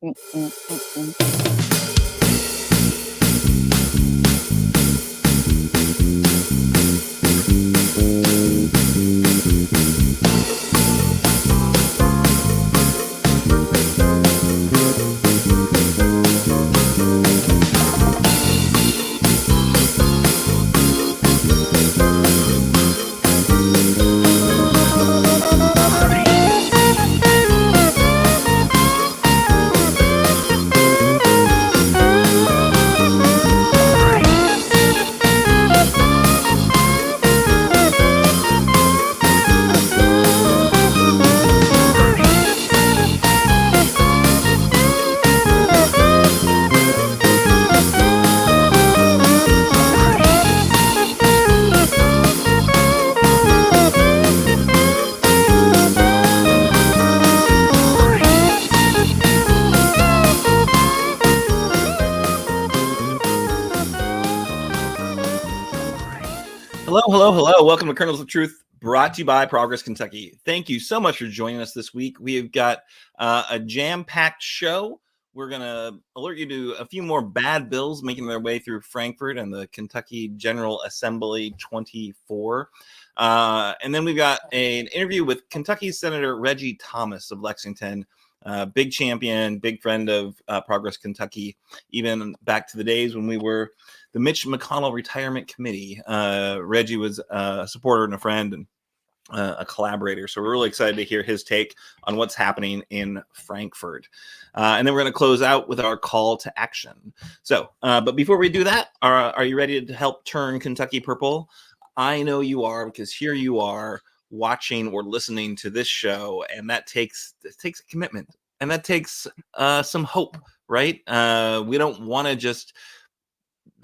Mm, mm, mm, mm. Hello, hello, hello. Welcome to Kernels of Truth, brought to you by Progress Kentucky. Thank you so much for joining us this week. We've got a jam-packed show. We're going to alert you to a few more bad bills making their way through Frankfort and the Kentucky General Assembly 24. And then we've got an interview with Kentucky Senator Reggie Thomas of Lexington. Big champion, big friend of Progress Kentucky, even back to the days when we were the Mitch McConnell Retirement Committee. Reggie was a supporter and a friend and a collaborator. So we're really excited to hear his take on what's happening in Frankfort. And then we're going to close out with our call to action. So, but before we do that, are you ready to help turn Kentucky purple? I know you are, because here you are watching or listening to this show, and that takes a commitment, and that takes some hope, right? We don't want to just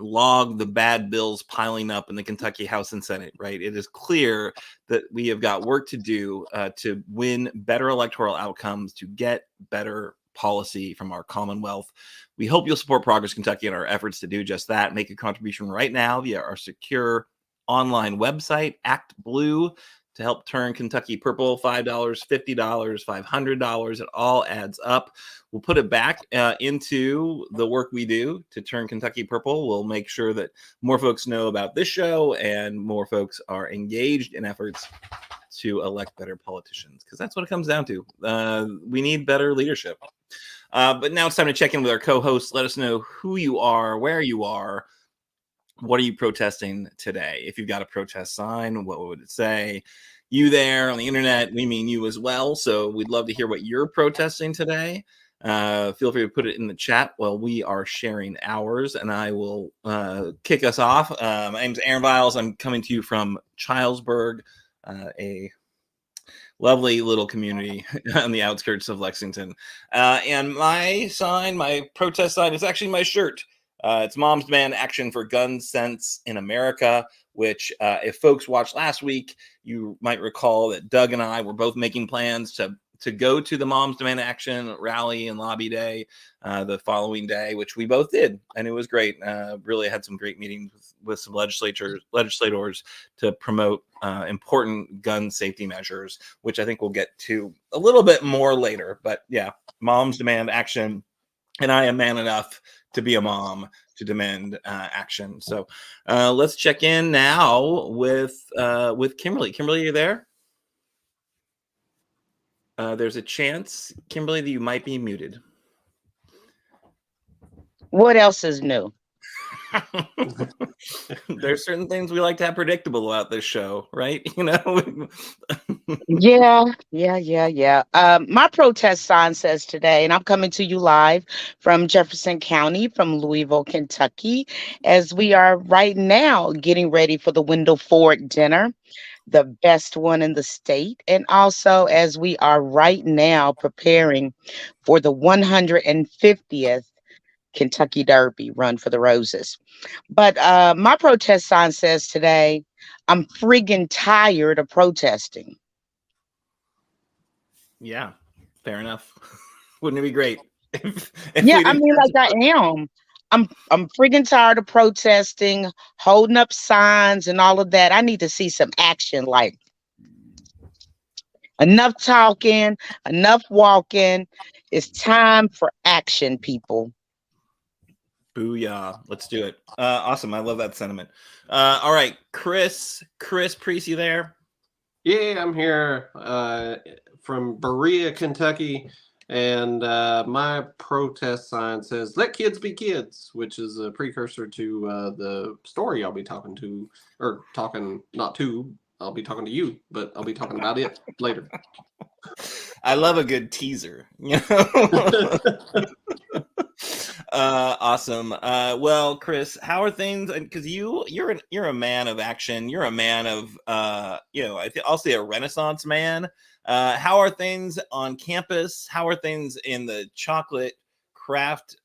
log the bad bills piling up in the Kentucky House and Senate, right? It is clear that we have got work to do to win better electoral outcomes, to get better policy from our Commonwealth. We hope you'll support Progress Kentucky in our efforts to do just that. Make a contribution right now via our secure online website, Act Blue, to help turn Kentucky purple. $5, $50, $500. It all adds up. We'll put it back into the work we do to turn Kentucky purple. We'll make sure that more folks know about this show and more folks are engaged in efforts to elect better politicians, because that's what it comes down to. We need better leadership. But now it's time to check in with our co-hosts. Let us know who you are, where you are. What are you protesting today? If you've got a protest sign, what would it say? You there on the internet, we mean you as well. So we'd love to hear what you're protesting today. Feel free to put it in the chat while we are sharing ours, and I will kick us off. My name's Aaron Viles. I'm coming to you from Childsburg, a lovely little community on the outskirts of Lexington. And my protest sign is actually my shirt. It's Moms Demand Action for Gun Sense in America, which if folks watched last week, you might recall that Doug and I were both making plans to go to the Moms Demand Action rally and lobby day the following day, which we both did. And it was great. Really had some great meetings with some legislators to promote important gun safety measures, which I think we'll get to a little bit more later. But yeah, Moms Demand Action. And I am man enough to be a mom to demand action. So let's check in now with Kimberly. Kimberly, are you there? There's a chance, Kimberly, that you might be muted. What else is new? There's certain things we like to have predictable about this show, right? You know? Yeah. My protest sign says today, and I'm coming to you live from Jefferson County, from Louisville, Kentucky, as we are right now getting ready for the Wendell Ford dinner, the best one in the state. And also as we are right now preparing for the 150th Kentucky Derby, Run for the Roses. But my protest sign says today, I'm friggin' tired of protesting. Yeah, fair enough. Wouldn't it be great? if Yeah, I mean, like I am. I'm friggin' tired of protesting, holding up signs and all of that. I need to see some action, like enough talking, enough walking. It's time for action, people. Booyah. Let's do it. Awesome. I love that sentiment. All right. Chris Priest, you there? Yeah, I'm here from Berea, Kentucky, and my protest sign says "Let kids be kids," which is a precursor to the story I'll be talking to, or talking not to. I'll be talking to you, but I'll be talking about it later. I love a good teaser. You know? Awesome. Well, Chris, how are things? Because you're a man of action. You're a man of I'll say a Renaissance man. How are things on campus? How are things in the chocolate craft,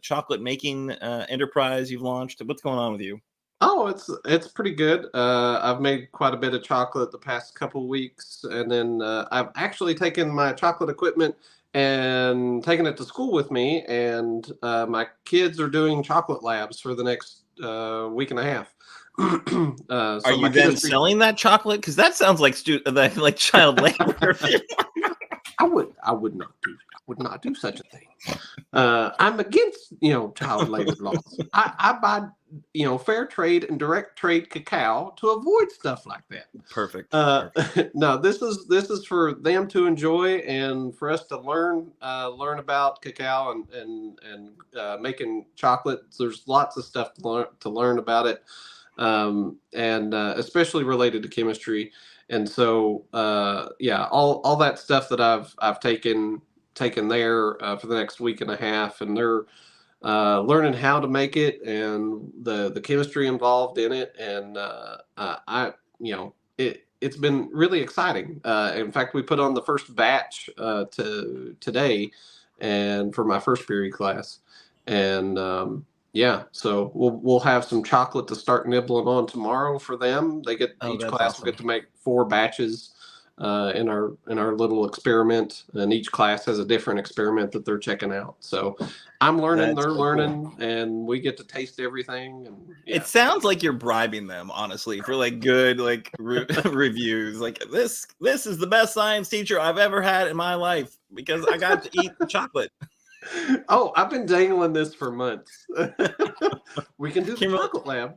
chocolate making enterprise you've launched? What's going on with you? Oh, it's pretty good. I've made quite a bit of chocolate the past couple weeks, and then I've actually taken my chocolate equipment and taken it to school with me. And my kids are doing chocolate labs for the next week and a half. Are you then selling that chocolate? Because that sounds like like child labor. I would not do such a thing. I'm against child labor laws. I buy fair trade and direct trade cacao to avoid stuff like that. Perfect. No, this is for them to enjoy and for us to learn about cacao and making chocolate. There's lots of stuff to learn about it, and especially related to chemistry. And so, all that stuff that I've taken there for the next week and a half, and they're learning how to make it and the chemistry involved in it, and it's been really exciting. In fact, we put on the first batch today, and for my first period class, and so we'll have some chocolate to start nibbling on tomorrow for them. They get each class awesome. Will get to make 4 batches in our little experiment, and each class has a different experiment that they're checking out. So I'm learning, they're learning, and we get to taste everything. And it sounds like you're bribing them, honestly, for like good reviews. Like this is the best science teacher I've ever had in my life because I got to eat the chocolate. Oh, I've been dangling this for months. We can do the chocolate lab.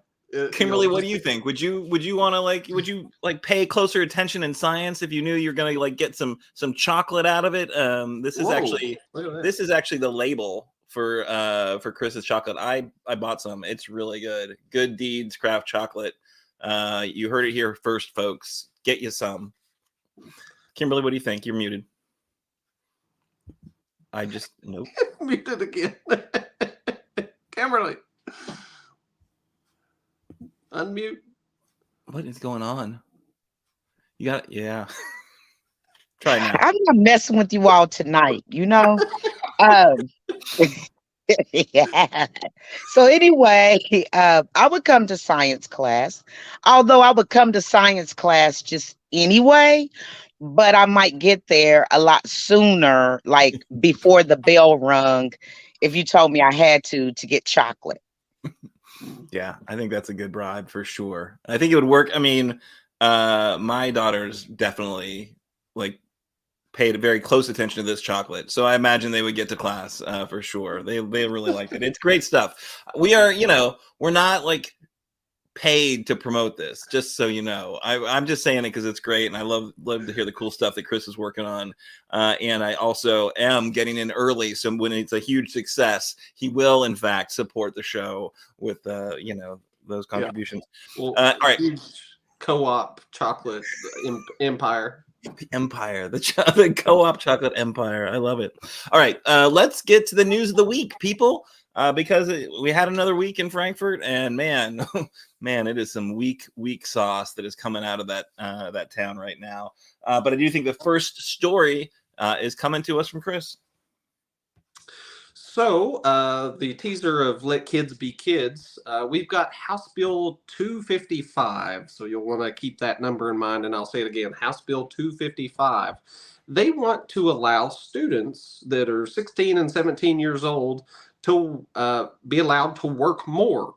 Kimberly, what do you think? Would you want to pay closer attention in science if you knew you're going to get some chocolate out of it? This is actually the label for Chris's chocolate. I bought some. It's really good. Good Deeds Craft Chocolate. You heard it here first, folks. Get you some. Kimberly, what do you think? You're muted. Nope. Muted again. Kimberly. Unmute. What is going on? You got it? Yeah. Try now. I'm not messing with you all tonight, yeah. So anyway, I would come to science class, although I would come to science class just anyway, but I might get there a lot sooner, like before the bell rung, if you told me I had to get chocolate. Yeah, I think that's a good bribe for sure. I think it would work. I mean, my daughters definitely paid very close attention to this chocolate, so I imagine they would get to class for sure. They really liked it. It's great stuff. We are, we're not paid to promote this, just so you know. I'm just saying it because it's great, and I love to hear the cool stuff that Chris is working on. And I also am getting in early, so when it's a huge success, he will in fact support the show with those contributions. Yeah. Well, all right, huge co-op chocolate empire. The co-op chocolate empire. I love it. All right, let's get to the news of the week, people. Because we had another week in Frankfort, and man, it is some weak sauce that is coming out of that town right now. But I do think the first story is coming to us from Chris. So the teaser of "Let Kids Be Kids," we've got House Bill 255. So you'll want to keep that number in mind, and I'll say it again: House Bill 255. They want to allow students that are 16 and 17 years old to be allowed to work more.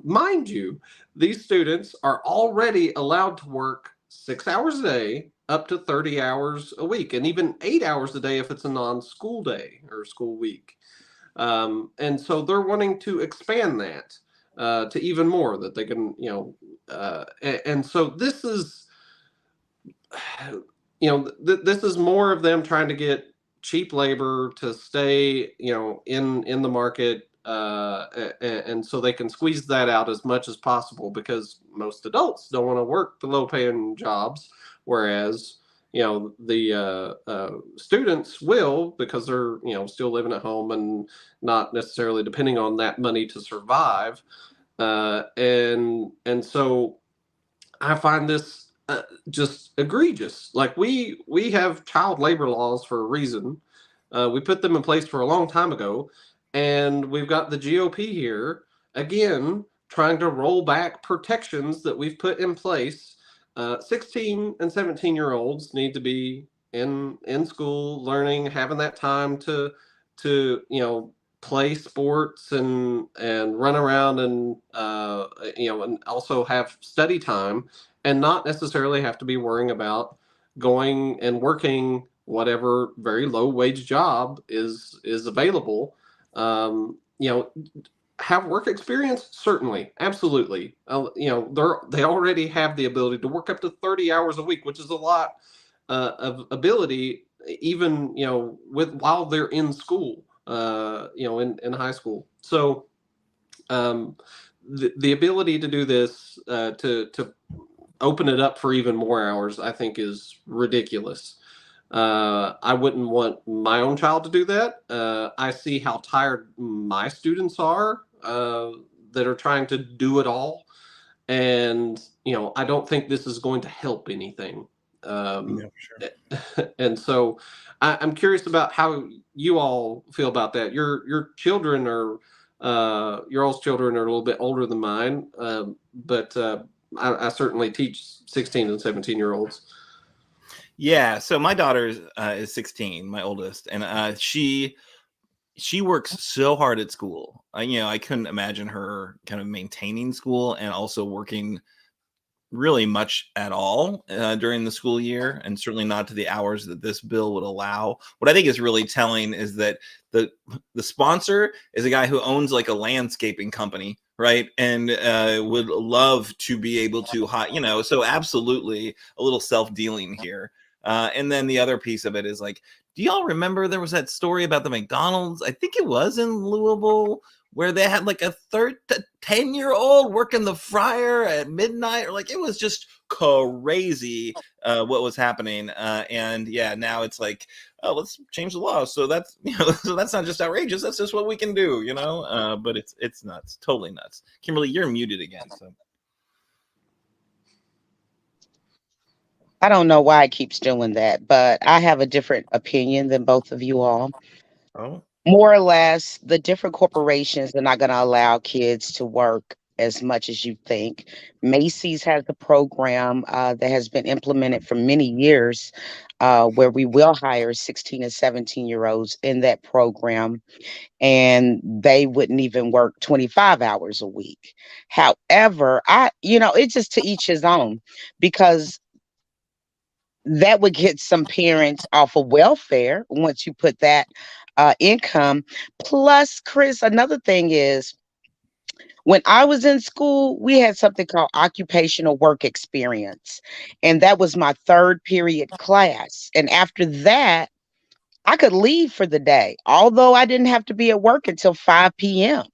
Mind you, these students are already allowed to work 6 hours a day, up to 30 hours a week, and even 8 hours a day if it's a non-school day or school week. And so they're wanting to expand that to even more, that they can, and so this is, this is more of them trying to get cheap labor to stay, in the market, and so they can squeeze that out as much as possible, because most adults don't want to work the low-paying jobs, whereas the students will, because they're still living at home and not necessarily depending on that money to survive, and so I find this just egregious. Like, we have child labor laws for a reason. We put them in place for a long time ago, and we've got the GOP here again trying to roll back protections that we've put in place. 16 and 17-year-olds need to be in school, learning, having that time to play sports and run around, and and also have study time, and not necessarily have to be worrying about going and working whatever very low wage job is available. Have work experience, certainly, absolutely. They already have the ability to work up to 30 hours a week, which is a lot of ability, even while they're in school, in high school. So the ability to do this, to open it up for even more hours, I think is ridiculous. I wouldn't want my own child to do that. I see how tired my students are, that are trying to do it all. And, I don't think this is going to help anything. Yeah, for sure. And so I'm curious about how you all feel about that. Your children are, your all's children are a little bit older than mine, but I certainly teach 16 and 17-year-olds. Yeah, so my daughter is 16, my oldest, and she works so hard at school. I couldn't imagine her kind of maintaining school and also working really much at all during the school year, and certainly not to the hours that this bill would allow. What I think is really telling is that the sponsor is a guy who owns like a landscaping company, right? And would love to be able to, so absolutely a little self-dealing here. And then the other piece of it is like, do y'all remember there was that story about the McDonald's? I think it was in Louisville, where they had like a 10-year-old working the fryer at midnight, or like, it was just crazy what was happening. And yeah, now it's like, oh, let's change the law. So that's, so that's not just outrageous. That's just what we can do, but it's nuts, totally nuts. Kimberly, you're muted again. So. I don't know why it keeps doing that, but I have a different opinion than both of you all. Oh. More or less, the different corporations are not going to allow kids to work as much as you think. Macy's has a program that has been implemented for many years, where we will hire 16 and 17-year-olds in that program, and they wouldn't even work 25 hours a week. However, it's just to each his own, because that would get some parents off of welfare once you put that income. Plus, Chris, another thing is, when I was in school, we had something called occupational work experience, and that was my third period class. And after that, I could leave for the day, although I didn't have to be at work until 5 p.m.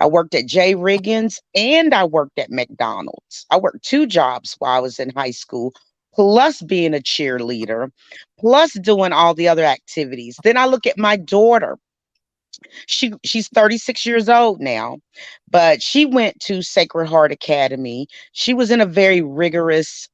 I worked at J. Riggins and I worked at McDonald's. I worked 2 jobs while I was in high school, plus being a cheerleader, plus doing all the other activities. Then I look at my daughter. She's 36 years old now, but she went to Sacred Heart Academy. She was in a very rigorous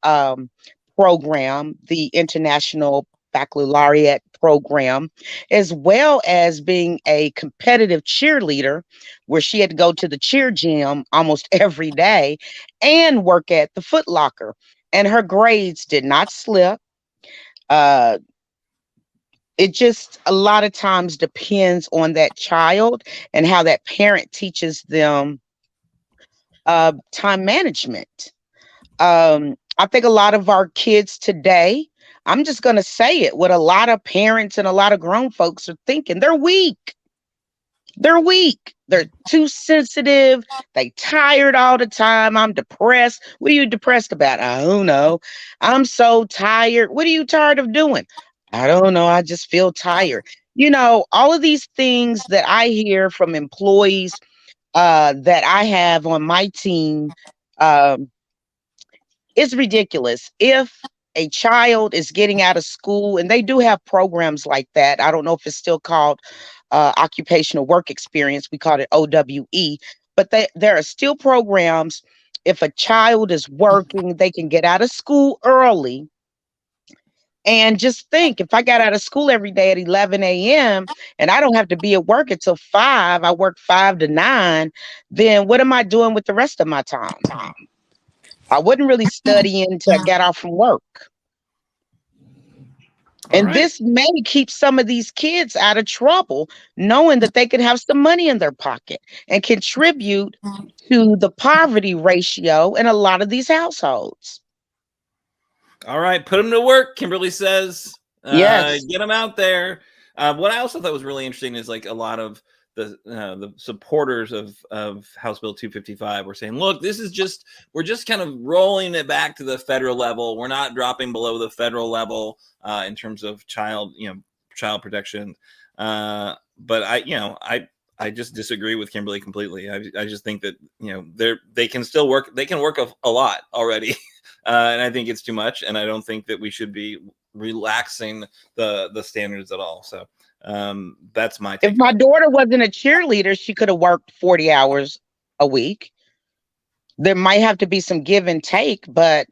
program, the International Baccalaureate program, as well as being a competitive cheerleader, where she had to go to the cheer gym almost every day and work at the Foot Locker. And her grades did not slip. Uh, it just a lot of times depends on that child and how that parent teaches them time management. I think a lot of our kids today I'm just going to say it. What a lot of parents and a lot of grown folks are thinking, they're weak. They're weak. They're too sensitive. They tired all the time. I'm depressed. What are you depressed about? I don't know. I'm so tired. What are you tired of doing? I don't know. I just feel tired. All of these things that I hear from employees that I have on my team, um, it's ridiculous. If a child is getting out of school, and they do have programs like that. I don't know if it's still called occupational work experience. We call it OWE, but there are still programs. If a child is working, they can get out of school early. And just think, if I got out of school every day at 11 a.m. and I don't have to be at work until 5, I work 5 to 9, then what am I doing with the rest of my time? I wasn't really studying until I got off from work. All And right. this may keep some of these kids out of trouble, knowing that they could have some money in their pocket and contribute to the poverty ratio in a lot of these households. All right, put them to work, Kimberly says. Yes. Get them out there. What I also thought was really interesting is like a lot of the supporters of House Bill 255 were saying, look, we're just kind of rolling it back to the federal level. We're not dropping below the federal level in terms of child protection. But I just disagree with Kimberly completely. I just think that they can still work. They can work a lot already, and I think it's too much. And I don't think that we should be relaxing the standards at all. So that's my take. If my daughter wasn't a cheerleader, she could have worked 40 hours a week. There might have to be some give and take, but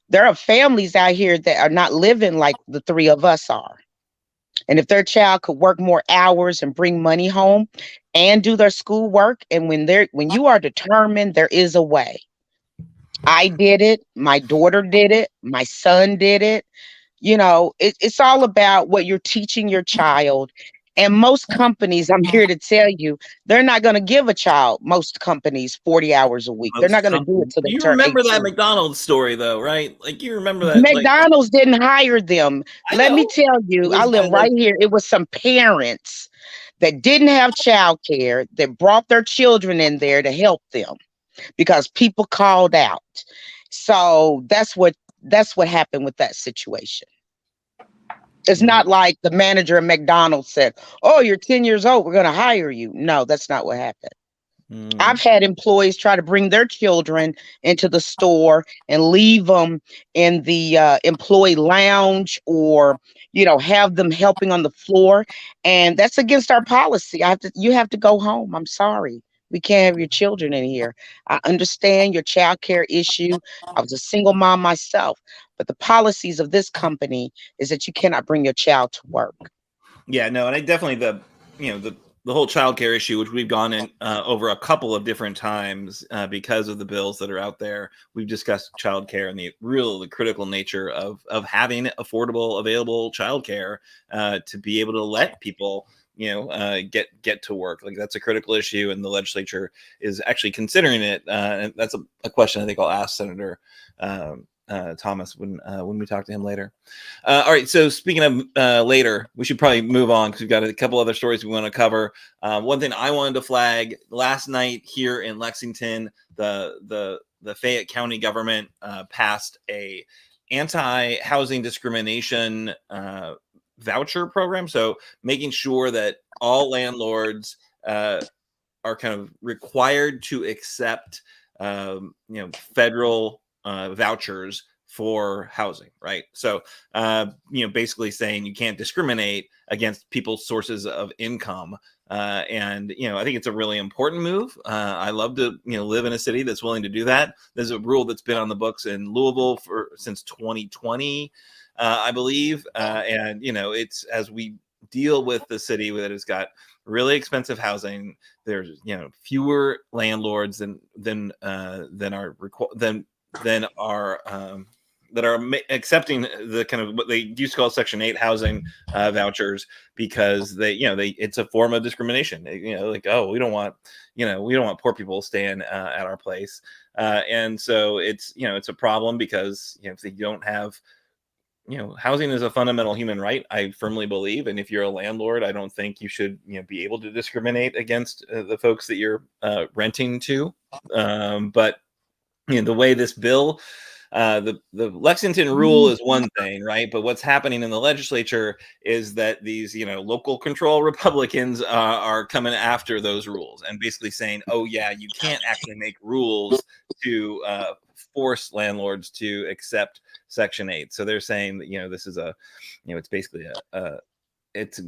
there are families out here that are not living like the three of us are. And if their child could work more hours and bring money home and do their schoolwork, and when you are determined, there is a way. I did it. My daughter did it. My son did it. It's all about what you're teaching your child. And most companies, I'm here to tell you, they're not going to give a child, most companies, 40 hours a week. They're not going to do it till they You turn remember 18. that McDonald's story, though, right? Like, you remember that. McDonald's didn't hire them. I Let me know. tell you, I live right here. It was some parents that didn't have childcare that brought their children in there to help them because people called out. So that's what happened with that situation. It's not like the manager of McDonald's said, "Oh, you're 10 years old. We're going to hire you." No, that's not what happened. I've had employees try to bring their children into the store and leave them in the employee lounge, or have them helping on the floor, and that's against our policy. You have to go home. I'm sorry. We can't have your children in here. I understand your child care issue. I was a single mom myself, but the policies of this company is that you cannot bring your child to work. Yeah, no, and I definitely the whole childcare issue, which we've gone in over a couple of different times because of the bills that are out there. We've discussed childcare and the critical nature of having affordable, available childcare to be able to let people get to work. Like, that's a critical issue, and the legislature is actually considering it. And that's a question I think I'll ask Senator Thomas when we talk to him later. All right, so speaking of later, we should probably move on because we've got a couple other stories we want to cover. One thing I wanted to flag: last night here in Lexington, the Fayette County government passed a anti-housing discrimination voucher program. So making sure that all landlords are kind of required to accept federal vouchers for housing, right? So, basically saying you can't discriminate against people's sources of income. And I think it's a really important move. I love to, live in a city that's willing to do that. There's a rule that's been on the books in Louisville since 2020, I believe. And, it's as we deal with the city that has got really expensive housing, there's, fewer landlords than are accepting the kind of what they used to call Section 8 housing vouchers, because it's a form of discrimination. Like, oh, we don't want poor people staying at our place, and so it's a problem because if you don't have housing is a fundamental human right, I firmly believe. And if you're a landlord, I don't think you should, be able to discriminate against the folks that you're renting to. But the way this bill, the Lexington rule is one thing, right? But what's happening in the legislature is that these, local control Republicans are coming after those rules and basically saying, oh yeah, you can't actually make rules to force landlords to accept Section 8. So they're saying that, this is it's basically it's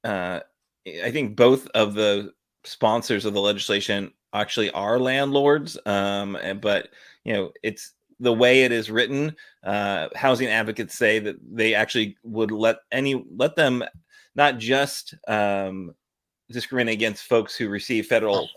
I think both of the sponsors of the legislation actually are landlords, but it's the way it is written. Housing advocates say that they actually would let them not just discriminate against folks who receive federal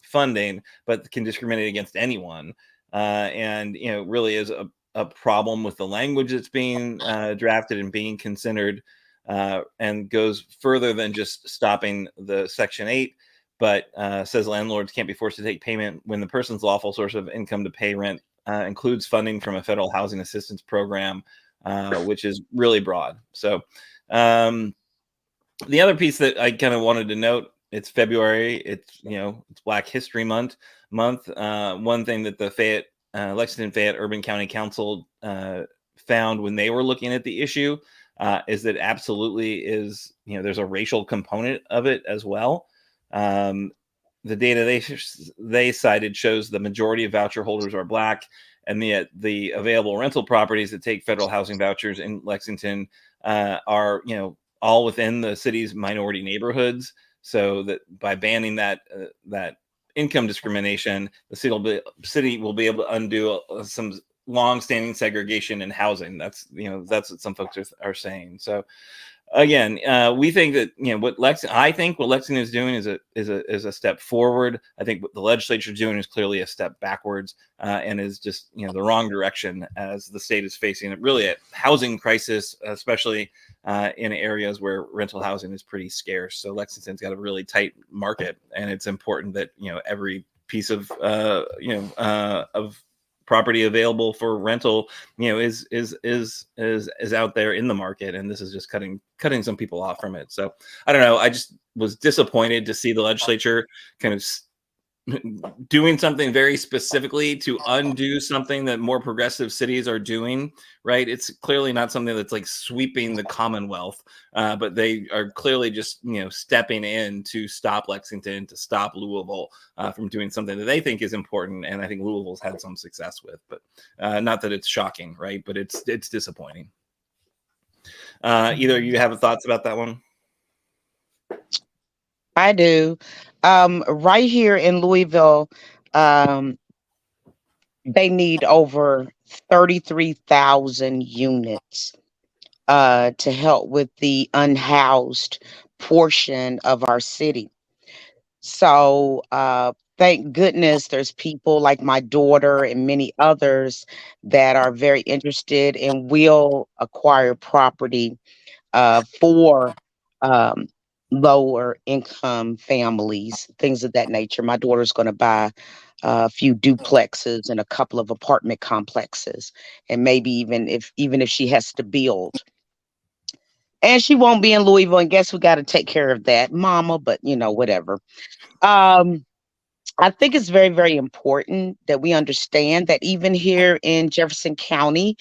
funding, but can discriminate against anyone. And really is a problem with the language that's being drafted and being considered, and goes further than just stopping the Section 8. But says landlords can't be forced to take payment when the person's lawful source of income to pay rent includes funding from a federal housing assistance program, which is really broad. So the other piece that I kind of wanted to note, it's February, it's Black History Month. One thing that the Lexington Fayette Urban County Council found when they were looking at the issue is that absolutely is, there's a racial component of it as well. The data they cited shows the majority of voucher holders are Black, and the available rental properties that take federal housing vouchers in Lexington are all within the city's minority neighborhoods. So that by banning that income discrimination, the city will be able to undo some long-standing segregation in housing. That's what some folks are saying. So again, we think that what Lexington is doing is a step forward. I think what the legislature is doing is clearly a step backwards, and is just the wrong direction, as the state is facing really a housing crisis, especially in areas where rental housing is pretty scarce. So Lexington's got a really tight market, and it's important that every piece of property available for rental is out there in the market, and this is just cutting some people off from it. So I don't know, I just was disappointed to see the legislature kind of doing something very specifically to undo something that more progressive cities are doing, right? It's clearly not something that's like sweeping the Commonwealth, but they are clearly just, stepping in to stop Lexington, to stop Louisville from doing something that they think is important. And I think Louisville's had some success with, but not that it's shocking, right? But it's disappointing. Either you have thoughts about that one? I do. Right here in Louisville, they need over 33,000 units to help with the unhoused portion of our city. So thank goodness there's people like my daughter and many others that are very interested and will acquire property for um, lower income families, things of that nature. My daughter's going to buy a few duplexes and a couple of apartment complexes, and maybe even if she has to build. And she won't be in Louisville, and guess we got to take care of that, Mama. But whatever. Um, I think it's very, very important that we understand that even here in Jefferson County,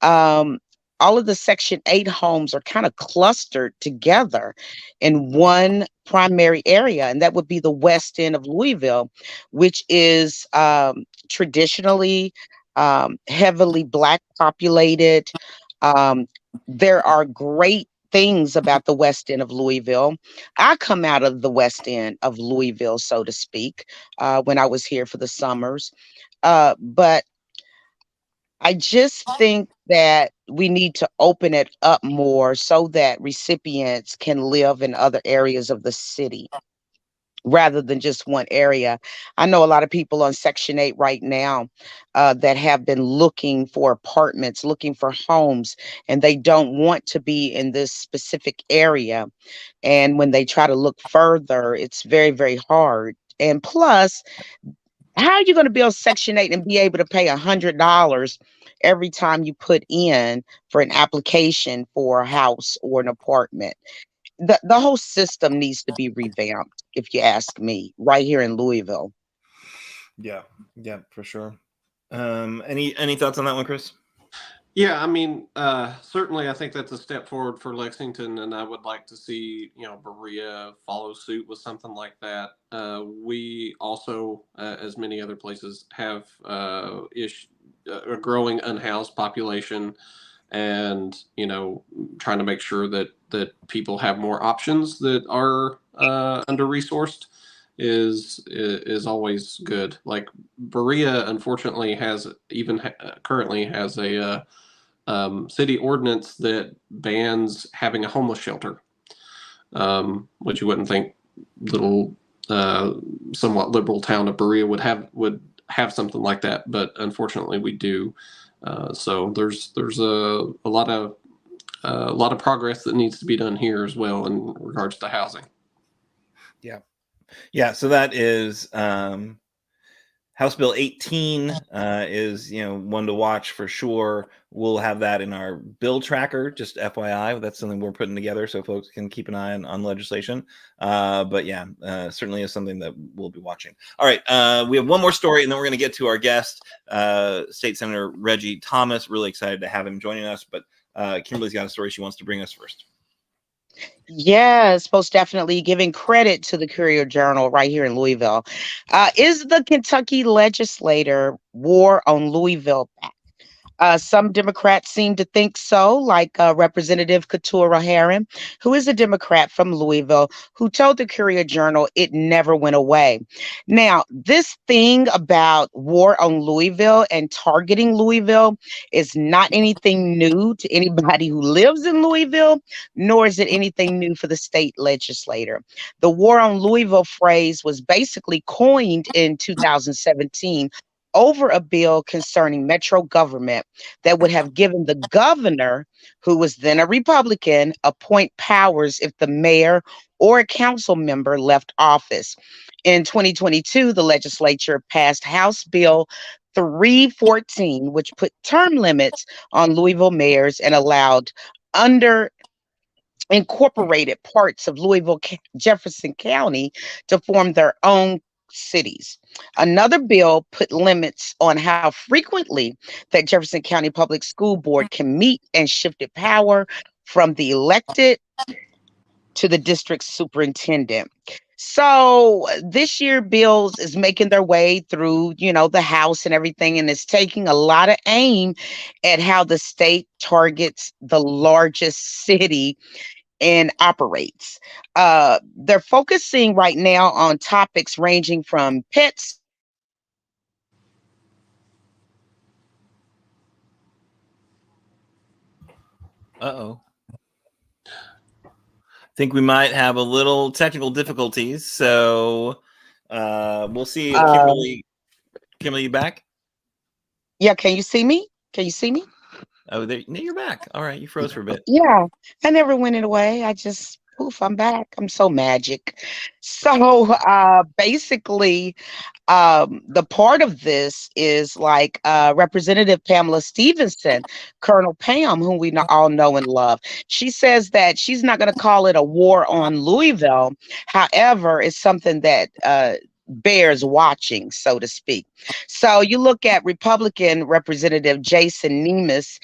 um, all of the Section 8 homes are kind of clustered together in one primary area, and that would be the west end of Louisville, which is traditionally heavily Black populated. Um, there are great things about the west end of Louisville. I come out of the west end of Louisville, so to speak, when I was here for the summers. But I just think that we need to open it up more so that recipients can live in other areas of the city rather than just one area. I know a lot of people on Section 8 right now that have been looking for apartments, looking for homes, and they don't want to be in this specific area. And when they try to look further, it's very, very hard. And plus, How are you going to build Section 8 and be able to pay $100 every time you put in for an application for a house or an apartment? The whole system needs to be revamped, if you ask me, right here in Louisville. Yeah, for sure. Any thoughts on that one, Chris? Yeah, I mean, certainly I think that's a step forward for Lexington, and I would like to see, Berea follow suit with something like that. We also, as many other places, have a growing unhoused population, and, trying to make sure that people have more options that are under-resourced is always good. Like Berea, unfortunately, currently has a city ordinance that bans having a homeless shelter, which you wouldn't think little, somewhat liberal town of Berea would have something like that, but unfortunately we do. So there's a lot of progress that needs to be done here as well in regards to housing. Yeah. So that is House Bill 18 is one to watch for sure. We'll have that in our bill tracker, just FYI. That's something we're putting together so folks can keep an eye on legislation. But yeah, certainly is something that we'll be watching. All right, we have one more story, and then we're going to get to our guest, State Senator Reggie Thomas. Really excited to have him joining us. But Kimberly's got a story she wants to bring us first. Yes, most definitely giving credit to the Courier Journal right here in Louisville. Is the Kentucky legislator war on Louisville back? Some Democrats seem to think so, like Representative Keturah Herron, who is a Democrat from Louisville, who told the Courier Journal it never went away. Now, this thing about war on Louisville and targeting Louisville is not anything new to anybody who lives in Louisville, nor is it anything new for the state legislator. The war on Louisville phrase was basically coined in 2017 over a bill concerning metro government that would have given the governor, who was then a Republican, appoint powers if the mayor or a council member left office. In 2022, the legislature passed House Bill 314, which put term limits on Louisville mayors and allowed under incorporated parts of Louisville, Jefferson County to form their own cities. Another bill put limits on how frequently that Jefferson County Public School Board can meet and shifted power from the elected to the district superintendent. So this year bills is making their way through, the House and everything, and it's taking a lot of aim at how the state targets the largest city and operates. They're focusing right now on topics ranging from pets. Uh-oh. I think we might have a little technical difficulties, so we'll see. Kimberly, you back? Yeah, can you see me? Can you see me? Oh, you're back. All right, you froze for a bit. Yeah, I never went away. I just poof, I'm back. I'm so magic. So basically, the part of this is like Representative Pamela Stevenson, Colonel Pam, whom we all know and love. She says that she's not going to call it a war on Louisville. However, it's something that bears watching, so to speak. So you look at Republican Representative Jason Nemes,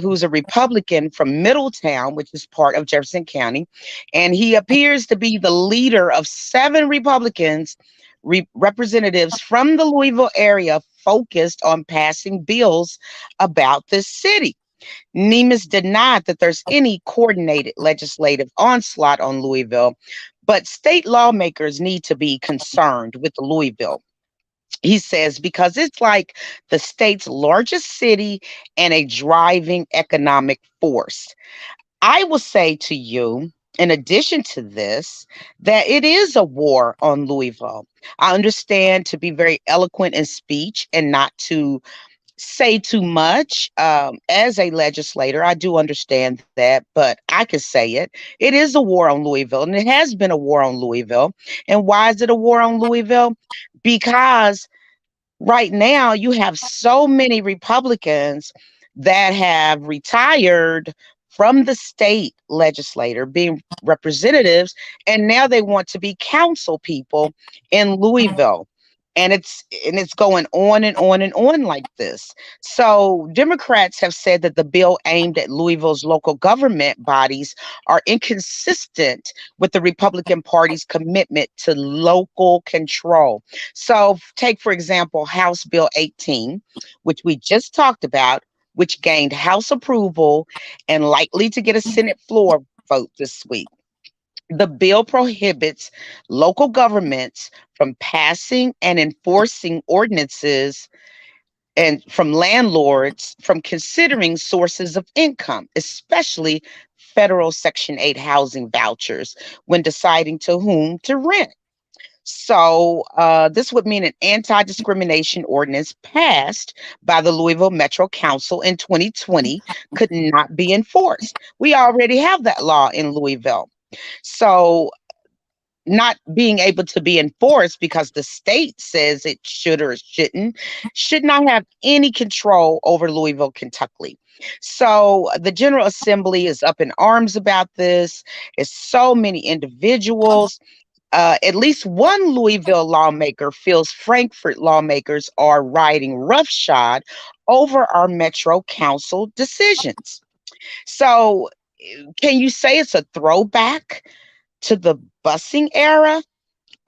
who's a Republican from Middletown, which is part of Jefferson County, and he appears to be the leader of 7 Republicans representatives from the Louisville area focused on passing bills about this city. Nemes denied that there's any coordinated legislative onslaught on Louisville, but state lawmakers need to be concerned with Louisville. He says, because it's like the state's largest city and a driving economic force. I will say to you, in addition to this, that it is a war on Louisville. I understand to be very eloquent in speech and not to say too much. As a legislator, I do understand that, but I can say it. It is a war on Louisville, and it has been a war on Louisville. And why is it a war on Louisville? Because right now you have so many Republicans that have retired from the state legislature being representatives, and now they want to be council people in Louisville. And it's going on and on and on like this. So Democrats have said that the bill aimed at Louisville's local government bodies are inconsistent with the Republican Party's commitment to local control. So, take for example House Bill 18, which we just talked about, which gained House approval and likely to get a Senate floor vote this week. The bill prohibits local governments from passing and enforcing ordinances and from landlords from considering sources of income, especially federal Section 8 housing vouchers, when deciding to whom to rent. So, this would mean an anti discrimination ordinance passed by the Louisville Metro Council in 2020 could not be enforced. We already have that law in Louisville. So, not being able to be enforced because the state says it should or shouldn't, should not have any control over Louisville, Kentucky. So the General Assembly is up in arms about this. It's so many individuals. At least one Louisville lawmaker feels Frankfort lawmakers are riding roughshod over our Metro Council decisions. So, can you say it's a throwback to the busing era?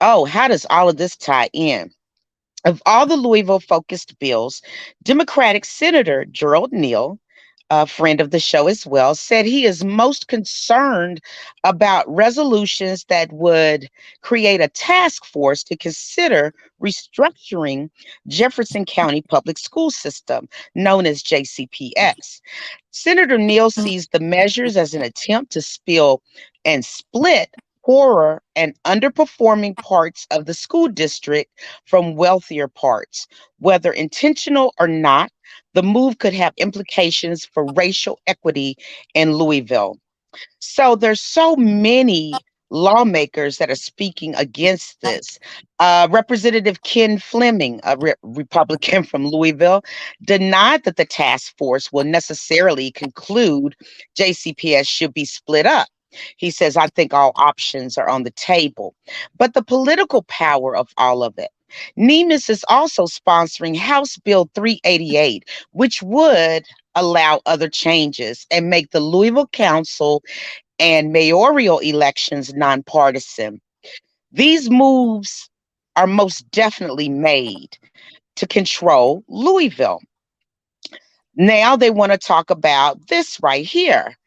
Oh, how does all of this tie in? Of all the Louisville focused bills, Democratic Senator Gerald Neal, a friend of the show as well, said he is most concerned about resolutions that would create a task force to consider restructuring Jefferson County Public School System, known as JCPS. Senator Neal sees the measures as an attempt to spill and split poorer and underperforming parts of the school district from wealthier parts. Whether intentional or not, the move could have implications for racial equity in Louisville. So there's so many lawmakers that are speaking against this. Representative Ken Fleming, a Republican from Louisville, denied that the task force will necessarily conclude JCPS should be split up. He says, I think all options are on the table, but the political power of all of it. Nemes is also sponsoring House Bill 388, which would allow other changes and make the Louisville Council and mayoral elections nonpartisan. These moves are most definitely made to control Louisville. Now they want to talk about this right here.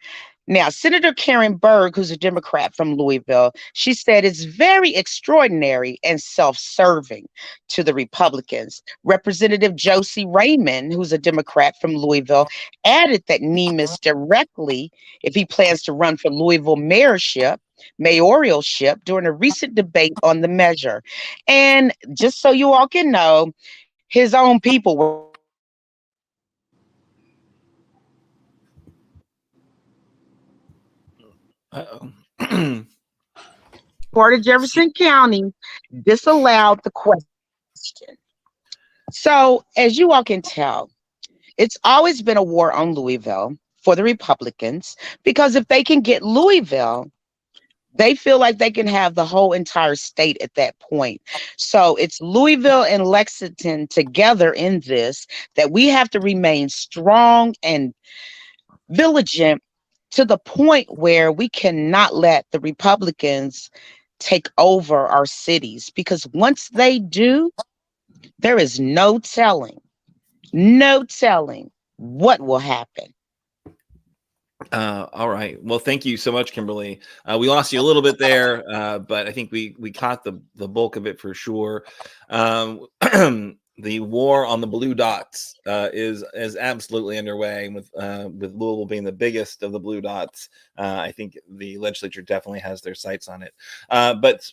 Now, Senator Karen Berg, who's a Democrat from Louisville, she said it's very extraordinary and self-serving to the Republicans. Representative Josie Raymond, who's a Democrat from Louisville, added that Nemes directly, if he plans to run for Louisville mayoralship during a recent debate on the measure. And just so you all can know, his own people were Uh-oh. part of Jefferson County disallowed the question. So, as you all can tell, it's always been a war on Louisville for the Republicans because if they can get Louisville, they feel like they can have the whole entire state at that point. So it's Louisville and Lexington together in this that we have to remain strong and vigilant to the point where we cannot let the Republicans take over our cities because once they do, there is no telling what will happen. All right. Well, thank you so much, Kimberly. We lost you a little bit there, but I think we caught the bulk of it for sure. The war on the blue dots is absolutely underway, with Louisville being the biggest of the blue dots. I think the legislature definitely has their sights on it. But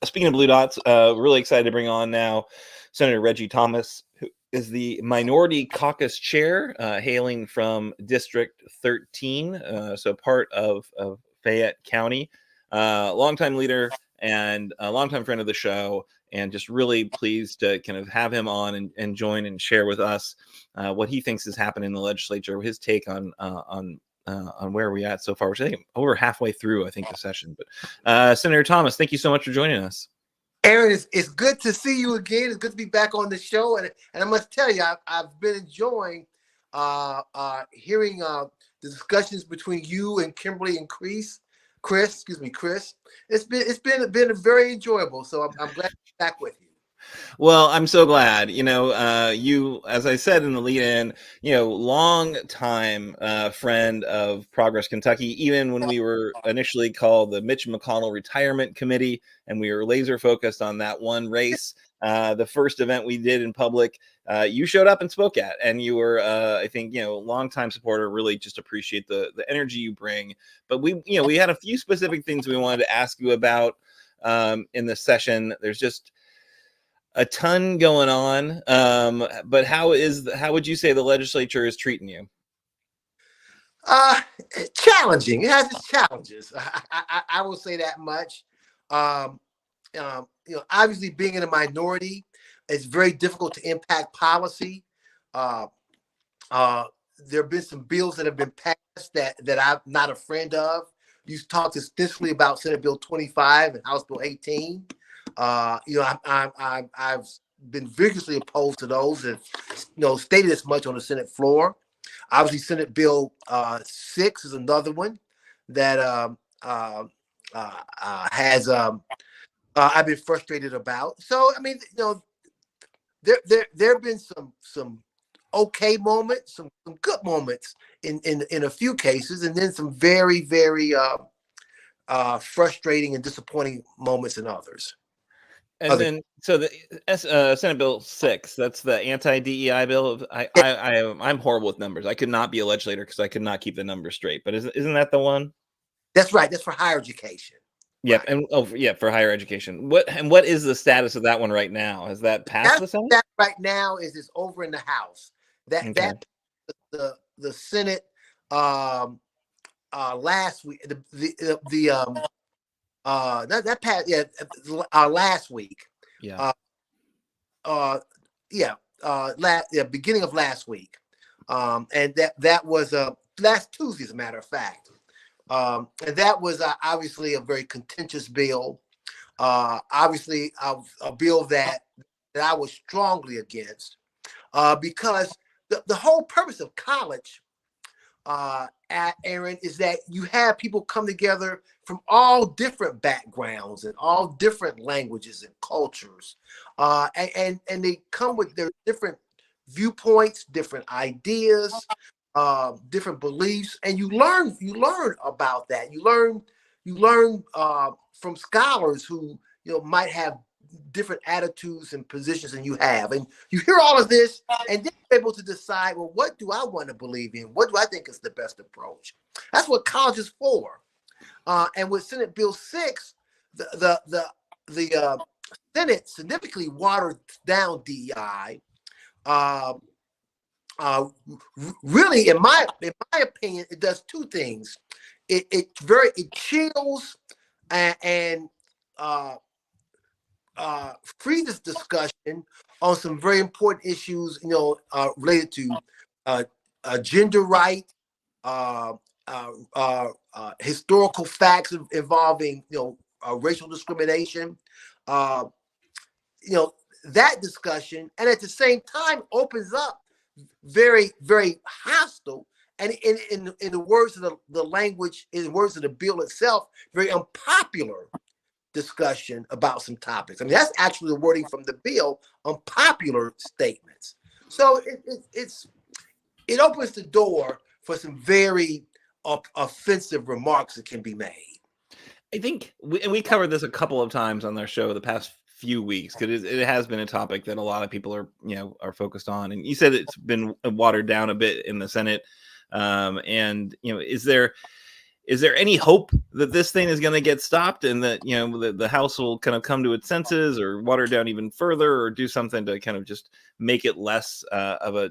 speaking of blue dots, really excited to bring on now Senator Reggie Thomas, who is the Minority Caucus Chair, hailing from District 13, so part of Fayette County. Longtime leader and a longtime friend of the show, and just really pleased to kind of have him on and join and share with us what he thinks is happening in the legislature, his take on where we're at so far, which I think over halfway through, I think, the session. But Senator Thomas, thank you so much for joining us. Aaron, it's good to see you again. It's good to be back on the show, and I must tell you, I've been enjoying hearing the discussions between you and Kimberly and Chris. It's been very enjoyable. So I'm glad to be back with you. Well, I'm so glad. You, as I said in the lead-in, long time friend of Progress Kentucky, even when we were initially called the Mitch McConnell Retirement Committee, and we were laser focused on that one race. The first event we did in public, you showed up and spoke at, and you were, I think, longtime supporter. Really, just appreciate the energy you bring. But we had a few specific things we wanted to ask you about in this session. There's just a ton going on, but how would you say the legislature is treating you? Challenging. It has its challenges. I will say that much. Obviously, being in a minority, it's very difficult to impact policy. There have been some bills that have been passed that I'm not a friend of. You talked extensively about Senate Bill 25 and House Bill 18. I've been vigorously opposed to those, and stated as much on the Senate floor. Obviously, Senate Bill 6 is another one that has I've been frustrated about. So I mean, there have been some okay moments, some good moments in a few cases, and then some very frustrating and disappointing moments in others. And then, so the Senate Bill 6, that's the anti-DEI bill. I'm horrible with numbers. I could not be a legislator because I could not keep the numbers straight. But isn't that the one? That's right. That's for higher education. Yep. Right. For higher education. What is the status of that one right now? Has that passed the Senate? That right now is over in the House. That the Senate last week. That passed last week. Beginning of last week, and that was last Tuesday, as a matter of fact, and that was obviously a very contentious bill. Obviously, a bill that I was strongly against, because the whole purpose of college, Aaron, is that you have people come together from all different backgrounds and all different languages and cultures, and they come with their different viewpoints, different ideas, different beliefs, and you learn about that. You learn from scholars who might have different attitudes and positions than you have, and you hear all of this, and then you're able to decide, well, what do I want to believe in? What do I think is the best approach? That's what college is for. And with Senate Bill 6, the Senate significantly watered down DEI. Really, in my opinion, it does two things. It chills and freezes discussion on some very important issues, related to gender right, historical facts involving racial discrimination, that discussion, and at the same time opens up very hostile, and in the words of the language, in the words of the bill itself, very unpopular discussion about some topics. I mean, that's actually the wording from the bill, unpopular statements. So it opens the door for some very offensive remarks that can be made. I think we covered this a couple of times on their show the past few weeks, because it has been a topic that a lot of people are focused on. And you said it's been watered down a bit in the Senate. And is there any hope that this thing is going to get stopped, and that the House will kind of come to its senses, or water it down even further, or do something to kind of just make it less of a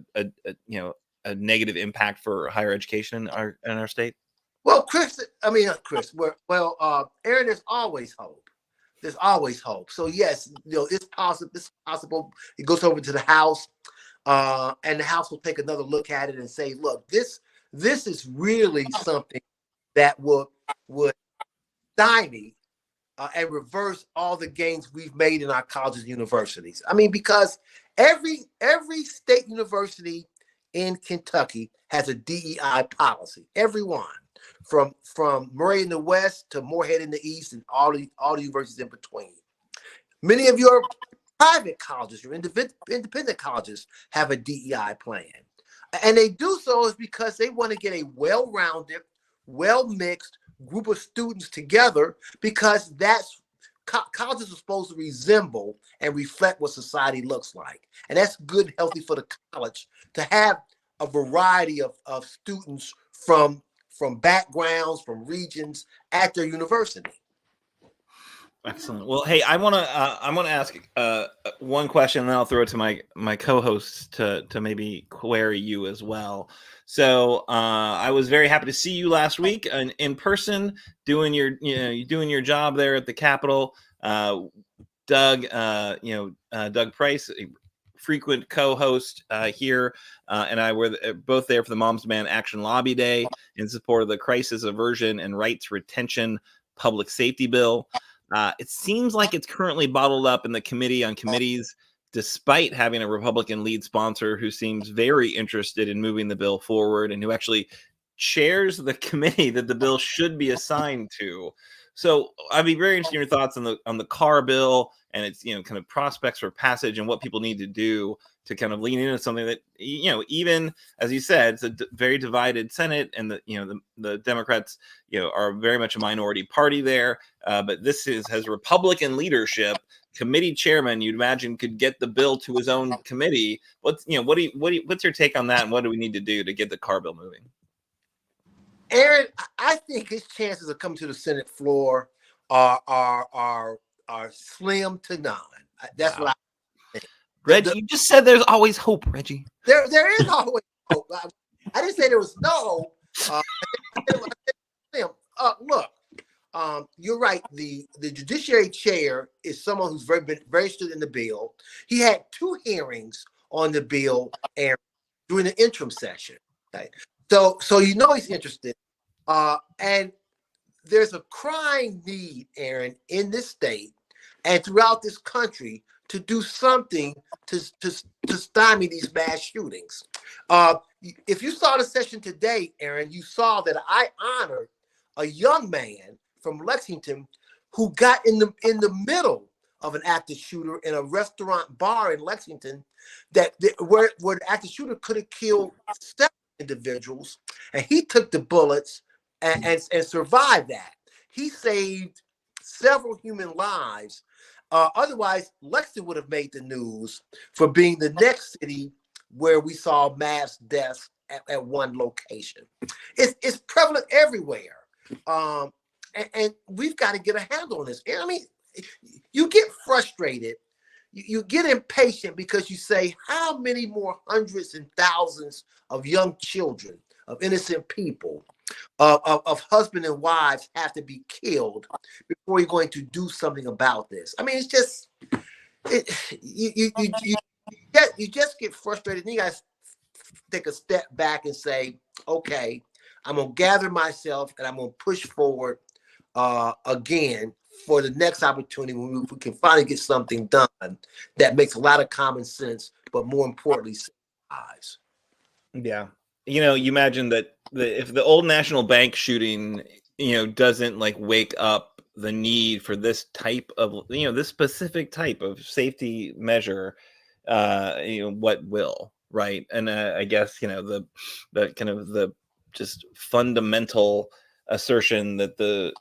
negative impact for higher education in our state? Well, Aaron, there's always hope. there's always hope. So yes, it's possible. It's possible. It goes over to the House, and the House will take another look at it and say, look, this is really something that would stymie and reverse all the gains we've made in our colleges and universities. I mean, because every state university in Kentucky has a DEI policy. Everyone, from Murray in the west to Morehead in the east, and all the universities in between. Many of your private colleges, your independent colleges, have a DEI plan, and they do so is because they want to get a well-rounded, well-mixed group of students together, because that's colleges are supposed to resemble and reflect what society looks like, and that's good and healthy for the college to have a variety of students from backgrounds, from regions at their university. Excellent. Well, hey, I want to ask one question, and then I'll throw it to my co-hosts to maybe query you as well. So I was very happy to see you last week in person, doing your job there at the Capitol. Doug Price, a frequent co-host here, and I were both there for the Moms Demand Action Lobby Day in support of the Crisis Aversion and Rights Retention Public Safety Bill. It seems like it's currently bottled up in the Committee on Committees, despite having a Republican lead sponsor who seems very interested in moving the bill forward and who actually chairs the committee that the bill should be assigned to. So I'd be very interested in your thoughts on the CARR bill and its kind of prospects for passage and what people need to do to kind of lean into something that even as you said, it's a very divided Senate, and the Democrats are very much a minority party there. But this has Republican leadership. Committee chairman, you'd imagine, could get the bill to his own committee. What's your take on that, and what do we need to do to get the CARR bill moving? Aaron, I think his chances of coming to the Senate floor are slim to none. That's what I think. Reggie, you just said there's always hope, Reggie. There is always hope. I didn't say there was no hope. Look, you're right. The Judiciary chair is someone who's very interested in the bill. He had 2 hearings on the bill, Aaron, during the interim session. Okay? So he's interested. And there's a crying need, Aaron, in this state and throughout this country to do something to stymie these mass shootings. If you saw the session today, Aaron, you saw that I honored a young man from Lexington who got in the middle of an active shooter in a restaurant bar in Lexington where the active shooter could have killed 7 individuals, and he took the bullets and survived that. He saved several human lives. Otherwise, Lexington would have made the news for being the next city where we saw mass deaths at one location. It's prevalent everywhere, and we've got to get a handle on this. I mean, you get frustrated. You get impatient because you say, how many more hundreds and thousands of young children, of innocent people, of husband and wives have to be killed before you're going to do something about this? I mean, it's just you just get frustrated. And you guys take a step back and say, okay, I'm gonna gather myself and I'm gonna push forward again for the next opportunity when we can finally get something done that makes a lot of common sense, but more importantly, lives. Yeah. You imagine that if the Old National Bank shooting, doesn't wake up the need for this type of, this specific type of safety measure, what will, right? And I guess, the kind of the just fundamental assertion that the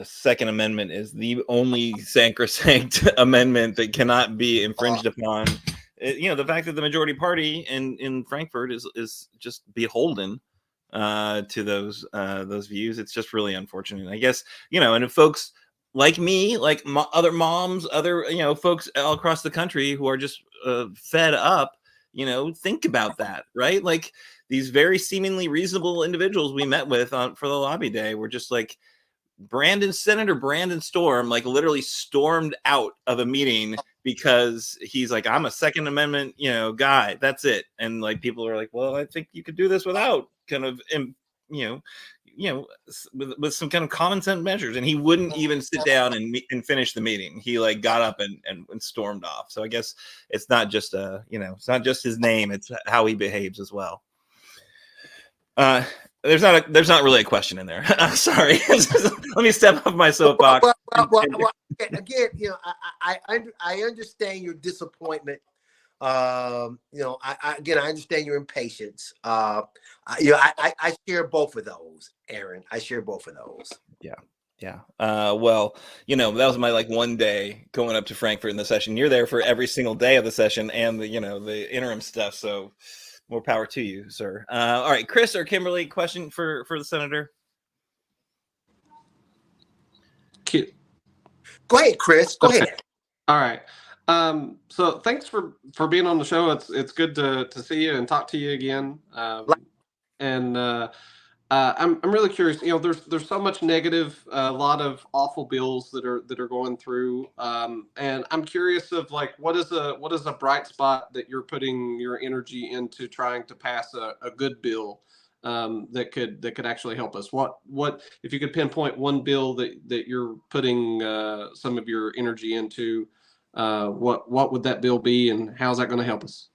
Second Amendment is the only sacrosanct amendment that cannot be infringed upon. The fact that the majority party in Frankfort is just beholden to those views. It's just really unfortunate. I guess, and if folks like me, like other moms, other, folks all across the country who are just fed up, think about that, right? Like these very seemingly reasonable individuals we met with for the lobby day were just like, Senator Brandon Storm, like literally stormed out of a meeting because he's like, I'm a Second Amendment, guy. That's it. And like people are like, well, I think you could do this without kind of, with some kind of common sense measures. And he wouldn't even sit down and finish the meeting. He like got up and stormed off. So I guess it's not just it's not just his name; it's how he behaves as well. There's not really a question in there. I'm sorry. Let me step off my soapbox. Well, again, I understand your disappointment. I understand your impatience. I share both of those, Aaron. I share both of those. Yeah. Well, that was my like one day going up to Frankfort in the session. You're there for every single day of the session and the interim stuff. So more power to you, sir. All right, Chris or Kimberly, question for the senator. Go ahead, Chris. Go ahead. All right. So thanks for being on the show. It's good to see you and talk to you again. I'm really curious. There's so much negative, a lot of awful bills that are going through. And I'm curious of like what is a bright spot that you're putting your energy into trying to pass a good bill that could actually help us. What if you could pinpoint one bill that you're putting some of your energy into? What would that bill be, and how's that going to help us?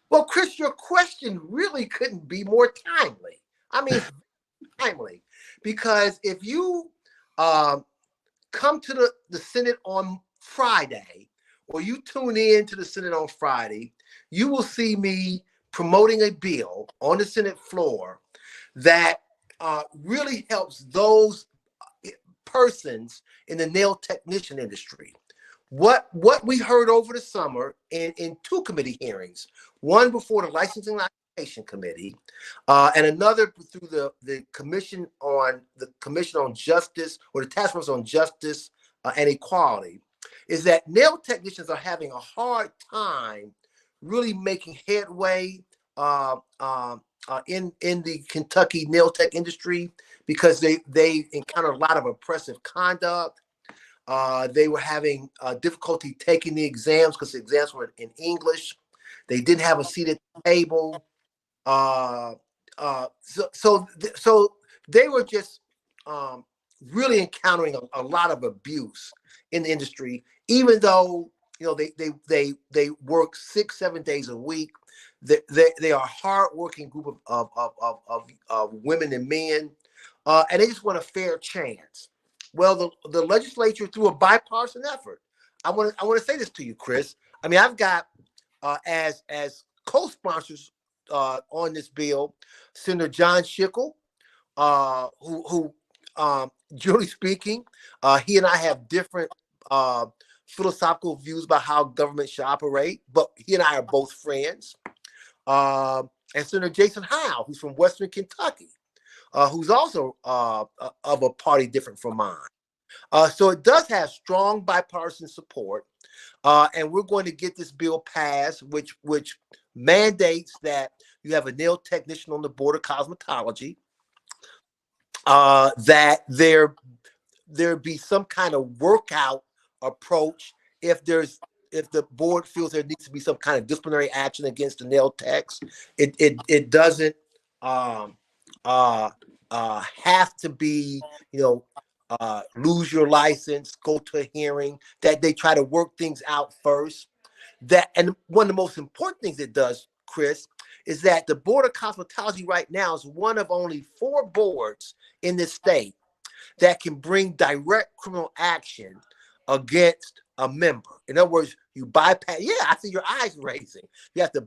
Well, Chris, your question really couldn't be more timely. I mean, timely, because if you come to the Senate on Friday, or you tune in to the Senate on Friday, you will see me promoting a bill on the Senate floor that really helps those persons in the nail technician industry. What we heard over the summer in two committee hearings, one before the Licensing and Application Committee, and another through the Commission on Justice, or the Task Force on Justice and Equality, is that nail technicians are having a hard time really making headway in the Kentucky nail tech industry because they encounter a lot of oppressive conduct. They were having difficulty taking the exams because the exams were in English. They didn't have a seat at the table. So they were just really encountering a lot of abuse in the industry, even though they work 6-7 days a week. They are a hardworking group of women and men, and they just want a fair chance. Well, the legislature, through a bipartisan effort, I want to say this to you, Chris. I mean, I've got as co-sponsors on this bill, Senator John Schickel, who generally speaking, he and I have different philosophical views about how government should operate, but he and I are both friends. And Senator Jason Howe, who's from Western Kentucky, who's also of a party different from mine. So it does have strong bipartisan support, and we're going to get this bill passed, which mandates that you have a nail technician on the board of cosmetology, that there be some kind of workout approach if the board feels there needs to be some kind of disciplinary action against the nail techs. It doesn't have to be, lose your license, go to a hearing, that they try to work things out first. And one of the most important things it does, Chris, is that the Board of Cosmetology right now is one of only 4 boards in this state that can bring direct criminal action against a member. In other words, you bypass, I see your eyes raising. You can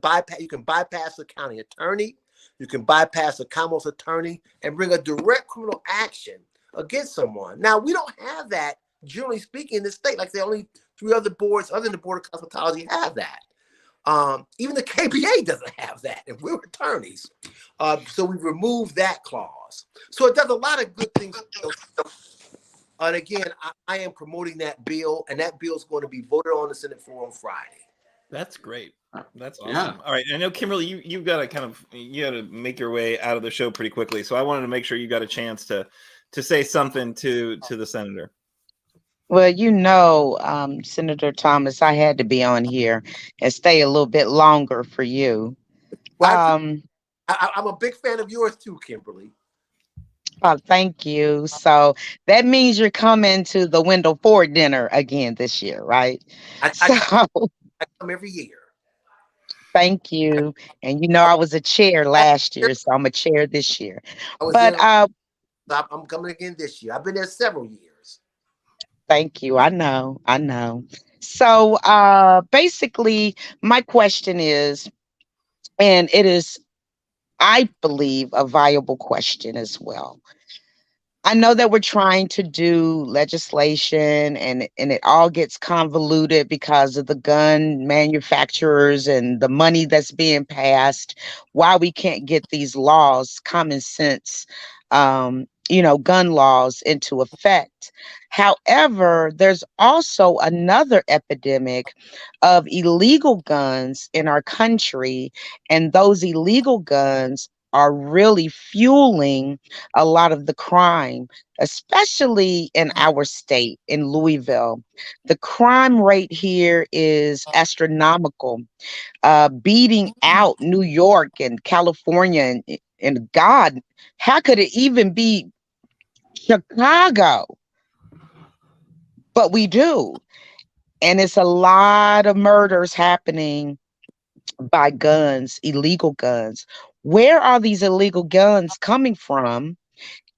bypass the county attorney, you can bypass the Commonwealth's attorney and bring a direct criminal action against someone. Now, we don't have that, generally speaking, in this state. Like, the only 3 other boards other than the Board of Cosmetology have that. Even the KBA doesn't have that, and we're attorneys. So we've removed that clause. So it does a lot of good things. And again, I am promoting that bill, and that bill is going to be voted on the Senate floor on Friday. That's great. That's awesome. Yeah. All right. I know, Kimberly, you've got to make your way out of the show pretty quickly. So I wanted to make sure you got a chance to to say something to the senator. Well, Senator Thomas, I had to be on here and stay a little bit longer for you. Well, Um, I'm a big fan of yours too, Kimberly. thank you. So that means you're coming to the Wendell Ford dinner again this year, right? I, So I, I come every year. thank you. And I was a chair last year, so I'm a chair this year. I was But there. I'm coming again this year. I've been there several years. thank you. I know. I know. So basically, my question is, and it is, I believe, a viable question as well. I know that we're trying to do legislation and it all gets convoluted because of the gun manufacturers and the money that's being passed. Why we can't get these laws, common sense, gun laws into effect. However, there's also another epidemic of illegal guns in our country, and those illegal guns are really fueling a lot of the crime, especially in our state, in Louisville. The crime rate here is astronomical, beating out New York and California. And God, how could it even be Chicago? But we do. And it's a lot of murders happening by guns, illegal guns. Where are these illegal guns coming from?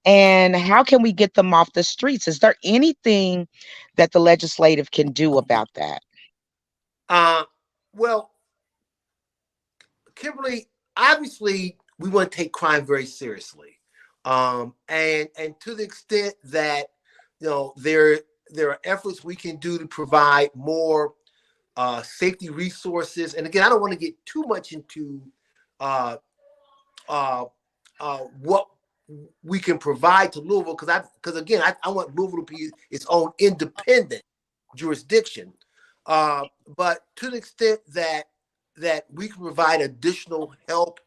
And how can we get them off the streets? Is there anything that the legislative can do about that? Well, Kimberly, obviously we want to take crime very seriously. And to the extent that there are efforts we can do to provide more safety resources. And again, I don't want to get too much into what we can provide to Louisville, because again, I want Louisville to be its own independent jurisdiction. But to the extent that we can provide additional help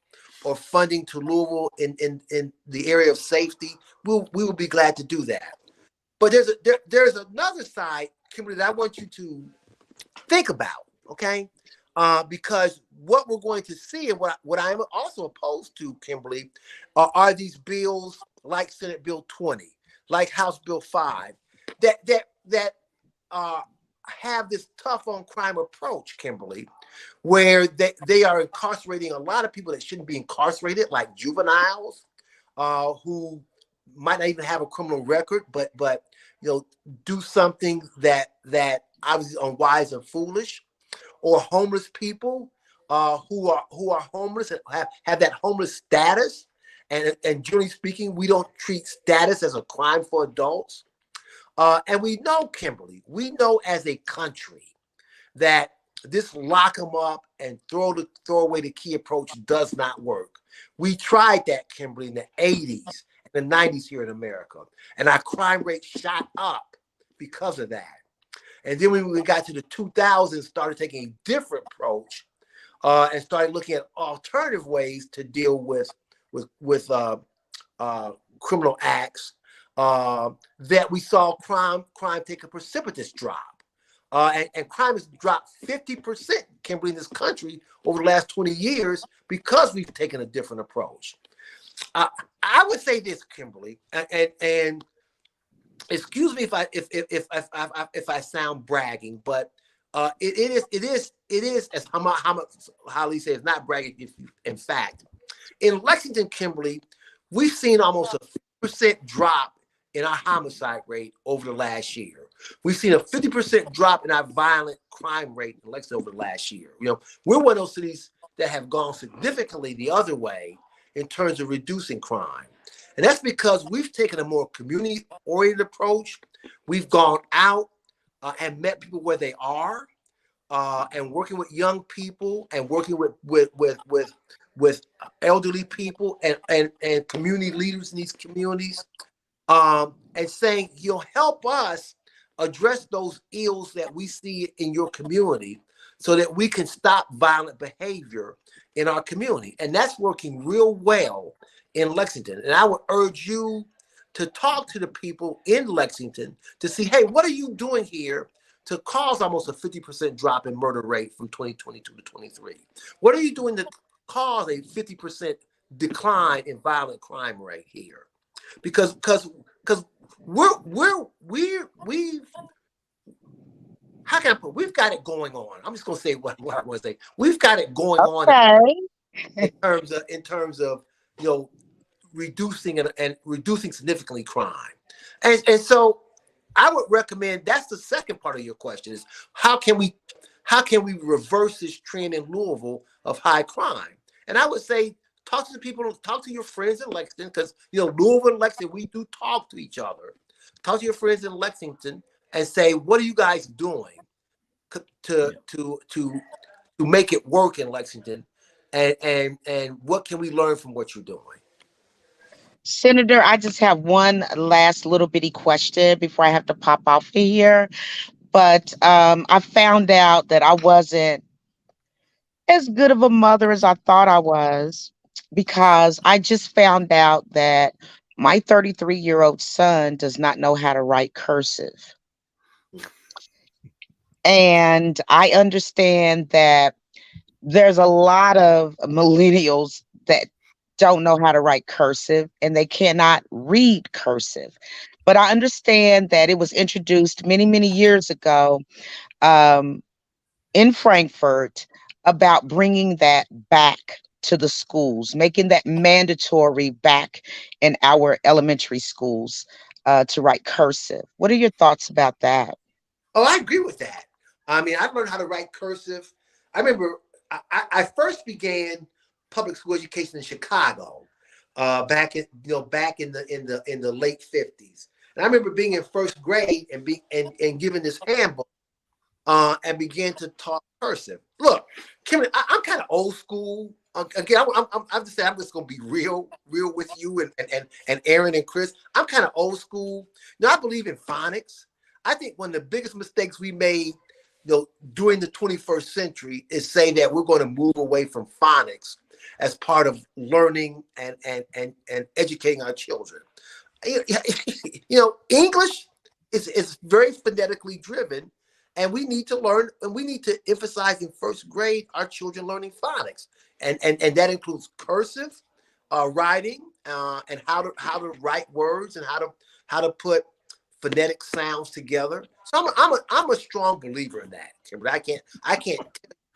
or funding to Louisville in the area of safety, we will be glad to do that. But there's another side, Kimberly, that I want you to think about, okay? Because what we're going to see, and what I'm also opposed to, Kimberly, are these bills like Senate Bill 20, like House Bill 5, that have this tough on crime approach, Kimberly, where they are incarcerating a lot of people that shouldn't be incarcerated, like juveniles, who might not even have a criminal record, but do something that obviously unwise and foolish, or homeless people who are homeless and have that homeless status. And generally speaking, we don't treat status as a crime for adults. And we know, Kimberly, we know as a country that this lock them up and throw away the key approach does not work. We tried that, Kimberly, in the 80s and the 90s here in America, and our crime rate shot up because of that. And then when we got to the 2000s, started taking a different approach and started looking at alternative ways to deal with criminal acts, that we saw crime take a precipitous drop. And crime has dropped 50%, Kimberly, in this country over the last 20 years because we've taken a different approach. I would say this, Kimberly, and excuse me if I sound bragging, but it is as Holly says, it's not bragging. In fact, in Lexington, Kimberly, we've seen almost a 50% drop in our homicide rate over the last year. We've seen a 50% drop in our violent crime rate in Lexington over the last year. We're one of those cities that have gone significantly the other way in terms of reducing crime. And that's because we've taken a more community-oriented approach. We've gone out and met people where they are, and working with young people and working with elderly people and community leaders in these communities, and saying, help us address those ills that we see in your community so that we can stop violent behavior in our community. And that's working real well in Lexington. And I would urge you to talk to the people in Lexington to see, hey, what are you doing here to cause almost a 50% drop in murder rate from 2022 to 23? What are you doing to cause a 50% decline in violent crime rate here? Because we've how can I put, we've got it going on. I'm just gonna say what I want to say. We've got it going on Okay. in terms of reducing and reducing significantly crime. And so I would recommend, that's the second part of your question, is how can we reverse this trend in Louisville of high crime? And I would say talk to the people, talk to your friends in Lexington, because Louisville and Lexington, we do talk to each other. Talk to your friends in Lexington and say, what are you guys doing to make it work in Lexington? And what can we learn from what you're doing? Senator, I just have one last little bitty question before I have to pop off of here. But I found out that I wasn't as good of a mother as I thought I was, because I just found out that my 33-year-old son does not know how to write cursive. And I understand that there's a lot of millennials that don't know how to write cursive and they cannot read cursive. But I understand that it was introduced many, many years ago in Frankfort about bringing that back to the schools, making that mandatory back in our elementary schools to write cursive. What are your thoughts about that? Oh, I agree with that. I mean, I learned how to write cursive. I remember I first began public school education in Chicago back in the late 50s. And I remember being in first grade and given this handbook and began to talk cursive. Look, Kimberly, I'm kind of old school. Again, I'm just saying, I'm just gonna be real with you and Aaron and Chris. I'm kind of old school. I believe in phonics. I think one of the biggest mistakes we made, during the 21st century is say that we're going to move away from phonics as part of learning and educating our children. English is very phonetically driven, and we need to learn, and we need to emphasize in first grade our children learning phonics, and that includes cursive writing and how to write words and how to put phonetic sounds together. So I'm a strong believer in that, but I can't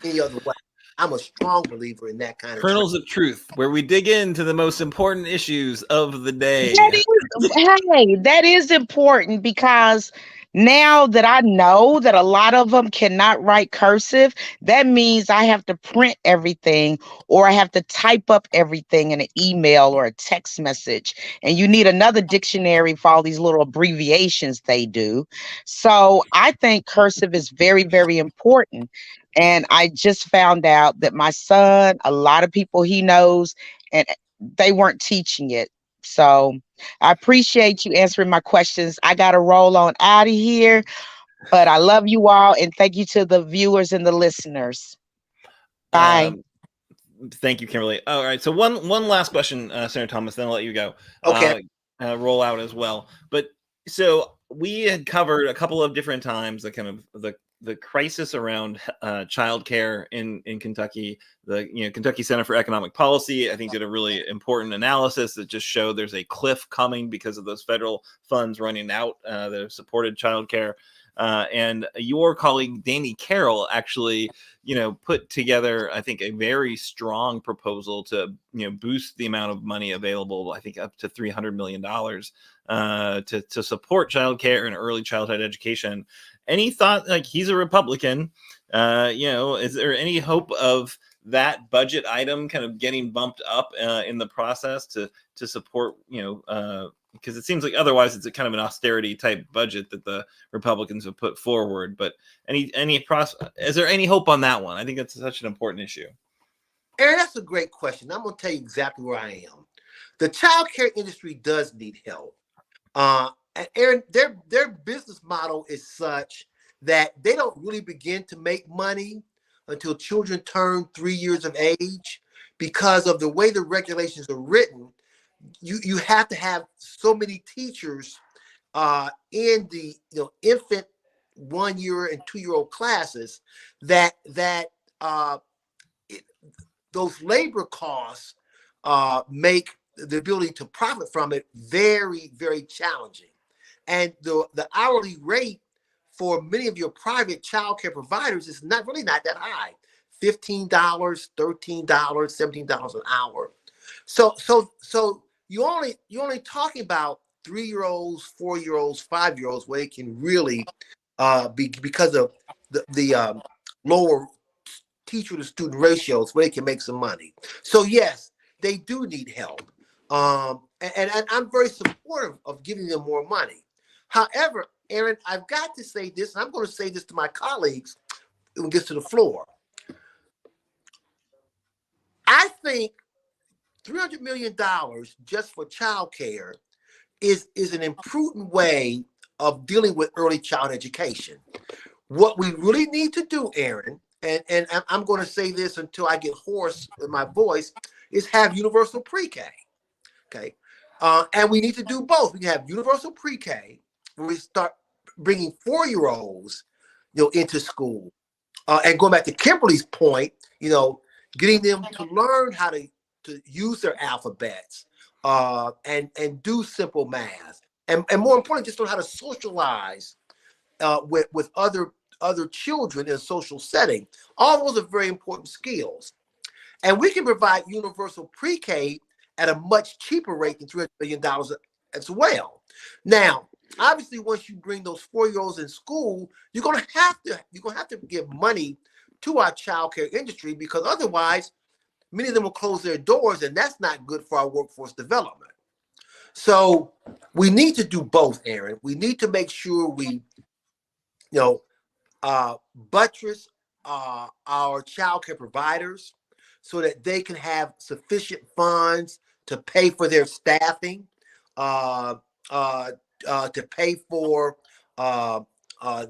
any other way. I'm a strong believer in that kind of Kernels of Truth, where we dig into the most important issues of the day. That is important, because now that I know that a lot of them cannot write cursive, that means I have to print everything, or I have to type up everything in an email or a text message. And you need another dictionary for all these little abbreviations they do. So I think cursive is very, very important. And I just found out that my son, a lot of people he knows, and they weren't teaching it. So I appreciate you answering my questions. I got to roll on out of here, but I love you all, and thank you to the viewers and the listeners. Bye. Thank you, Kimberly. All right. So one last question, Senator Thomas, then I'll let you go. Okay. Roll out as well. But so we had covered a couple of different times the kind of the crisis around childcare in Kentucky. The Kentucky Center for Economic Policy, I think, did a really important analysis that just showed there's a cliff coming because of those federal funds running out that have supported childcare. And your colleague Danny Carroll actually, put together, I think, a very strong proposal to, boost the amount of money available. I think up to $300 million to support childcare and early childhood education. Any thought? Like, he's a Republican, is there any hope of that budget item kind of getting bumped up in the process to support, because it seems like otherwise it's a kind of an austerity type budget that the Republicans have put forward. But is there any hope on that one? I think that's such an important issue. Aaron, that's a great question. I'm going to tell you exactly where I am. The child care industry does need help. And Aaron, their business model is such that they don't really begin to make money until children turn 3 years of age, because of the way the regulations are written. you have to have so many teachers in the infant 1 year and 2 year old classes that those labor costs make the ability to profit from it very, very challenging. And the hourly rate for many of your private child care providers is not that high. $15, $13, $17 an hour. So you're only talking about 3-year-olds, 4-year-olds, 5-year-olds where they can really because of the lower teacher to student ratios where they can make some money. So yes, they do need help. And I'm very supportive of giving them more money. However, Aaron, I've got to say this, and I'm going to say this to my colleagues when it gets to the floor. I think $300 million just for childcare is an imprudent way of dealing with early child education. What we really need to do, Aaron, and I'm going to say this until I get hoarse in my voice, is have universal pre-K. Okay, and we need to do both. We can have universal pre-K, where we start bringing 4-year-olds, into school, and going back to Kimberly's point, getting them to learn how to use their alphabets, and do simple math, and more importantly, just learn how to socialize with other children in a social setting. All those are very important skills, and we can provide universal pre-K at a much cheaper rate than $300 million as well. Now, obviously, once you bring those 4-year-olds in school, you're gonna have to give money to our child care industry, because otherwise, many of them will close their doors, and that's not good for our workforce development. So we need to do both, Aaron. We need to make sure we, buttress our child care providers so that they can have sufficient funds to pay for their staffing, to pay for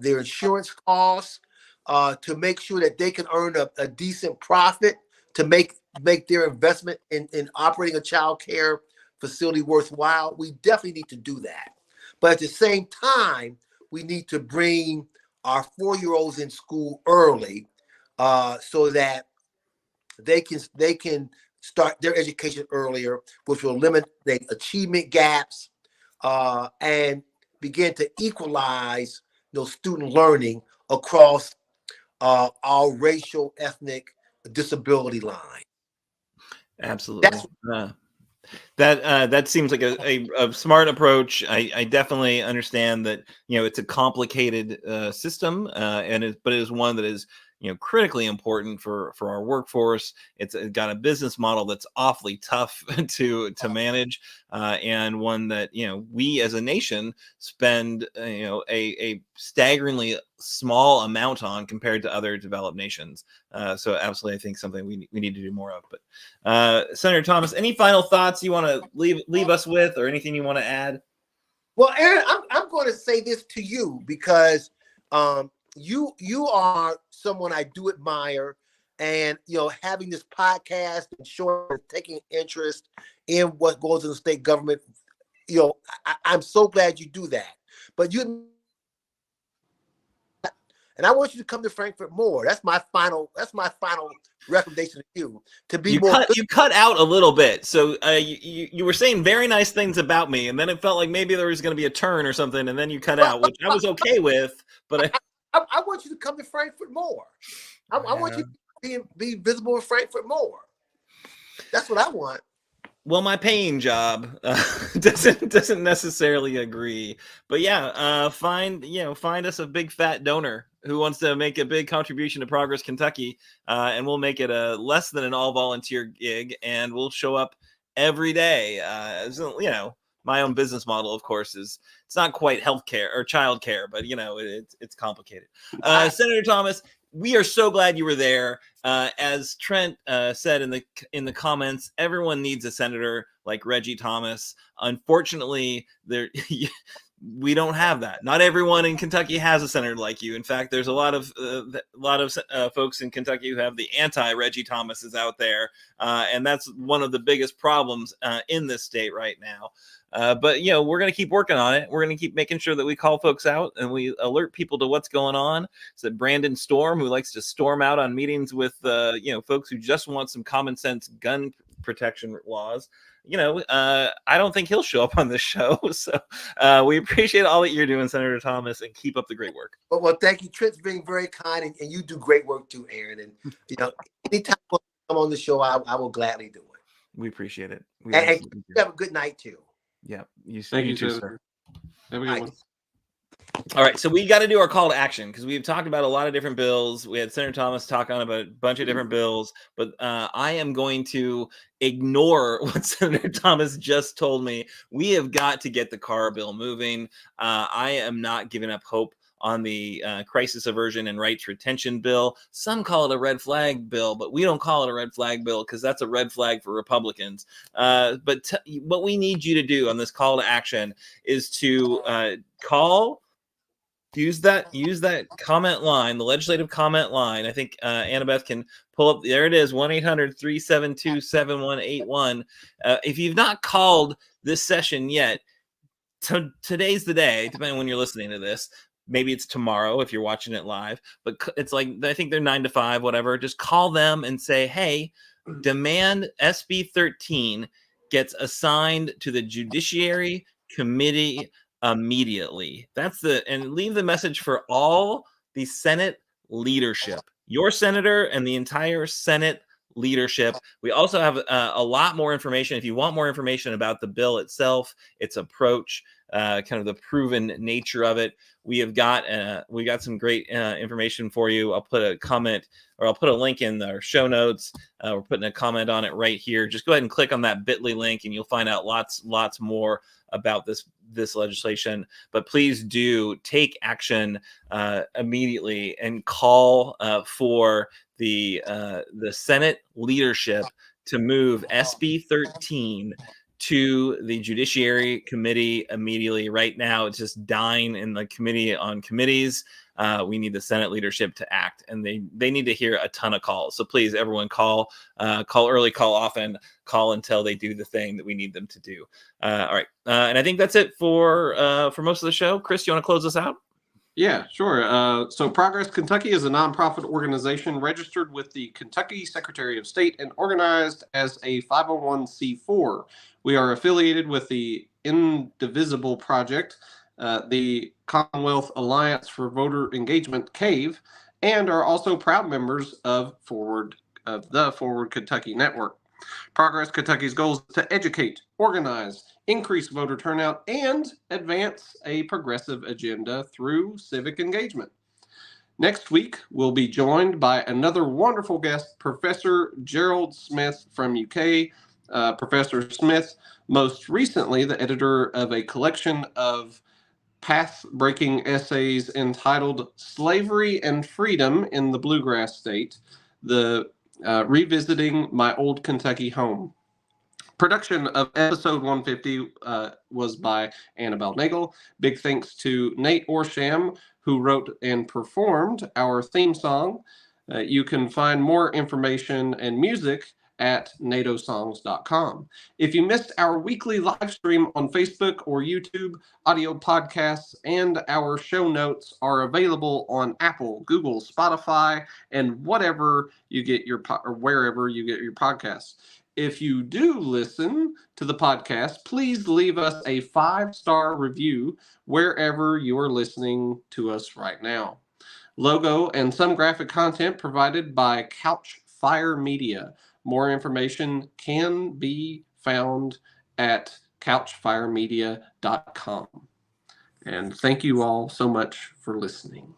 their insurance costs, to make sure that they can earn a decent profit to make their investment in operating a child care facility worthwhile. We definitely need to do that. But at the same time, we need to bring our 4-year-olds in school early, so that they can start their education earlier, which will eliminate achievement gaps, and begin to equalize student learning across our racial, ethnic, disability line. Absolutely. That seems like a smart approach. I definitely understand that it's a complicated system, but it is one that is critically important for our workforce. It's got a business model that's awfully tough to manage, and one that we as a nation spend a staggeringly small amount on compared to other developed nations. So absolutely, I think something we need to do more of. But Senator Thomas, any final thoughts you want to leave us with, or anything you want to add? Well, Aaron, I'm going to say this to you because you are someone I do admire, and having this podcast and showing, taking interest in what goes in the state government, I'm so glad you do that. But and I want you to come to Frankfort more. That's my final recommendation to you, to be more. You cut out a little bit, so you were saying very nice things about me, and then it felt like maybe there was going to be a turn or something, and then you cut out, which I was okay with. But I want you to come to Frankfort more. I want you to be visible in Frankfort more. That's what I want. Well, my paying job doesn't necessarily agree, but yeah, find us a big fat donor who wants to make a big contribution to Progress Kentucky, and we'll make it a less than an all volunteer gig, and we'll show up every day. My own business model, of course, it's not quite healthcare or childcare, but it's complicated. Senator Thomas, we are so glad you were there. As Trent said in the comments, everyone needs a senator like Reggie Thomas. Unfortunately, we don't have that. Not everyone in Kentucky has a senator like you. In fact, there's a lot of folks in Kentucky who have the anti-Reggie Thomases out there, and that's one of the biggest problems in this state right now. But we're going to keep working on it. We're going to keep making sure that we call folks out and we alert people to what's going on. So Brandon Storm, who likes to storm out on meetings with folks who just want some common sense gun protection laws, I don't think he'll show up on this show. So we appreciate all that you're doing, Senator Thomas, and keep up the great work. Well, thank you. Trent's being very kind, and you do great work too, Aaron. And anytime you come on the show, I will gladly do it. We appreciate it. And you have a good night too. Yeah, Thank you too, sir. Have a good one. All right, so we got to do our call to action because we've talked about a lot of different bills. We had Senator Thomas talk on about a bunch of different bills, but I am going to ignore what Senator Thomas just told me. We have got to get the CARR bill moving. I am not giving up hope on the crisis aversion and rights retention bill. Some call it a red flag bill, but we don't call it a red flag bill because that's a red flag for Republicans. But what we need you to do on this call to action is to use that comment line, the legislative comment line. I think Annabeth can pull up. There it is, 1-800-372-7181. If you've not called this session yet, today's the day, depending on when you're listening to this. Maybe it's tomorrow if you're watching it live, but it's like, I think they're 9 to 5, whatever. Just call them and say, hey, demand SB 13 gets assigned to the Judiciary Committee immediately. And leave the message for all the Senate leadership, your senator and the entire Senate leadership. We also have a lot more information. If you want more information about the bill itself, its approach, kind of the proven nature of it, we got some great information for you. I'll put a comment, or I'll put a link in our show notes. We're putting a comment on it right here. Just go ahead and click on that bit.ly link and you'll find out lots more about this legislation. But please do take action immediately and call for the Senate leadership to move SB 13 to the Judiciary Committee immediately. Right now, it's just dying in the committee on committees. We need the Senate leadership to act, and they need to hear a ton of calls. So please, everyone, call early, call often, call until they do the thing that we need them to do. All right, and I think that's it for most of the show. Chris, you want to close us out? Yeah, sure. So Progress Kentucky is a nonprofit organization registered with the Kentucky Secretary of State and organized as a 501c4. We are affiliated with the Indivisible Project, the Commonwealth Alliance for Voter Engagement, CAVE, and are also proud members of the Forward Kentucky Network. Progress Kentucky's goal is to educate, organize, increase voter turnout, and advance a progressive agenda through civic engagement. Next week, we'll be joined by another wonderful guest, Professor Gerald Smith from UK. Professor Smith, most recently the editor of a collection of path-breaking essays entitled Slavery and Freedom in the Bluegrass State, Revisiting My Old Kentucky Home. Production of episode 150 was by Annabel Nagel. Big thanks to Nate Orsham, who wrote and performed our theme song. You can find more information and music at natosongs.com. If you missed our weekly live stream on Facebook or YouTube, audio podcasts and our show notes are available on Apple, Google, Spotify, and wherever you get your podcasts. If you do listen to the podcast, please leave us a 5-star review wherever you are listening to us right now. Logo and some graphic content provided by Couchfire Media. More information can be found at couchfiremedia.com. And thank you all so much for listening.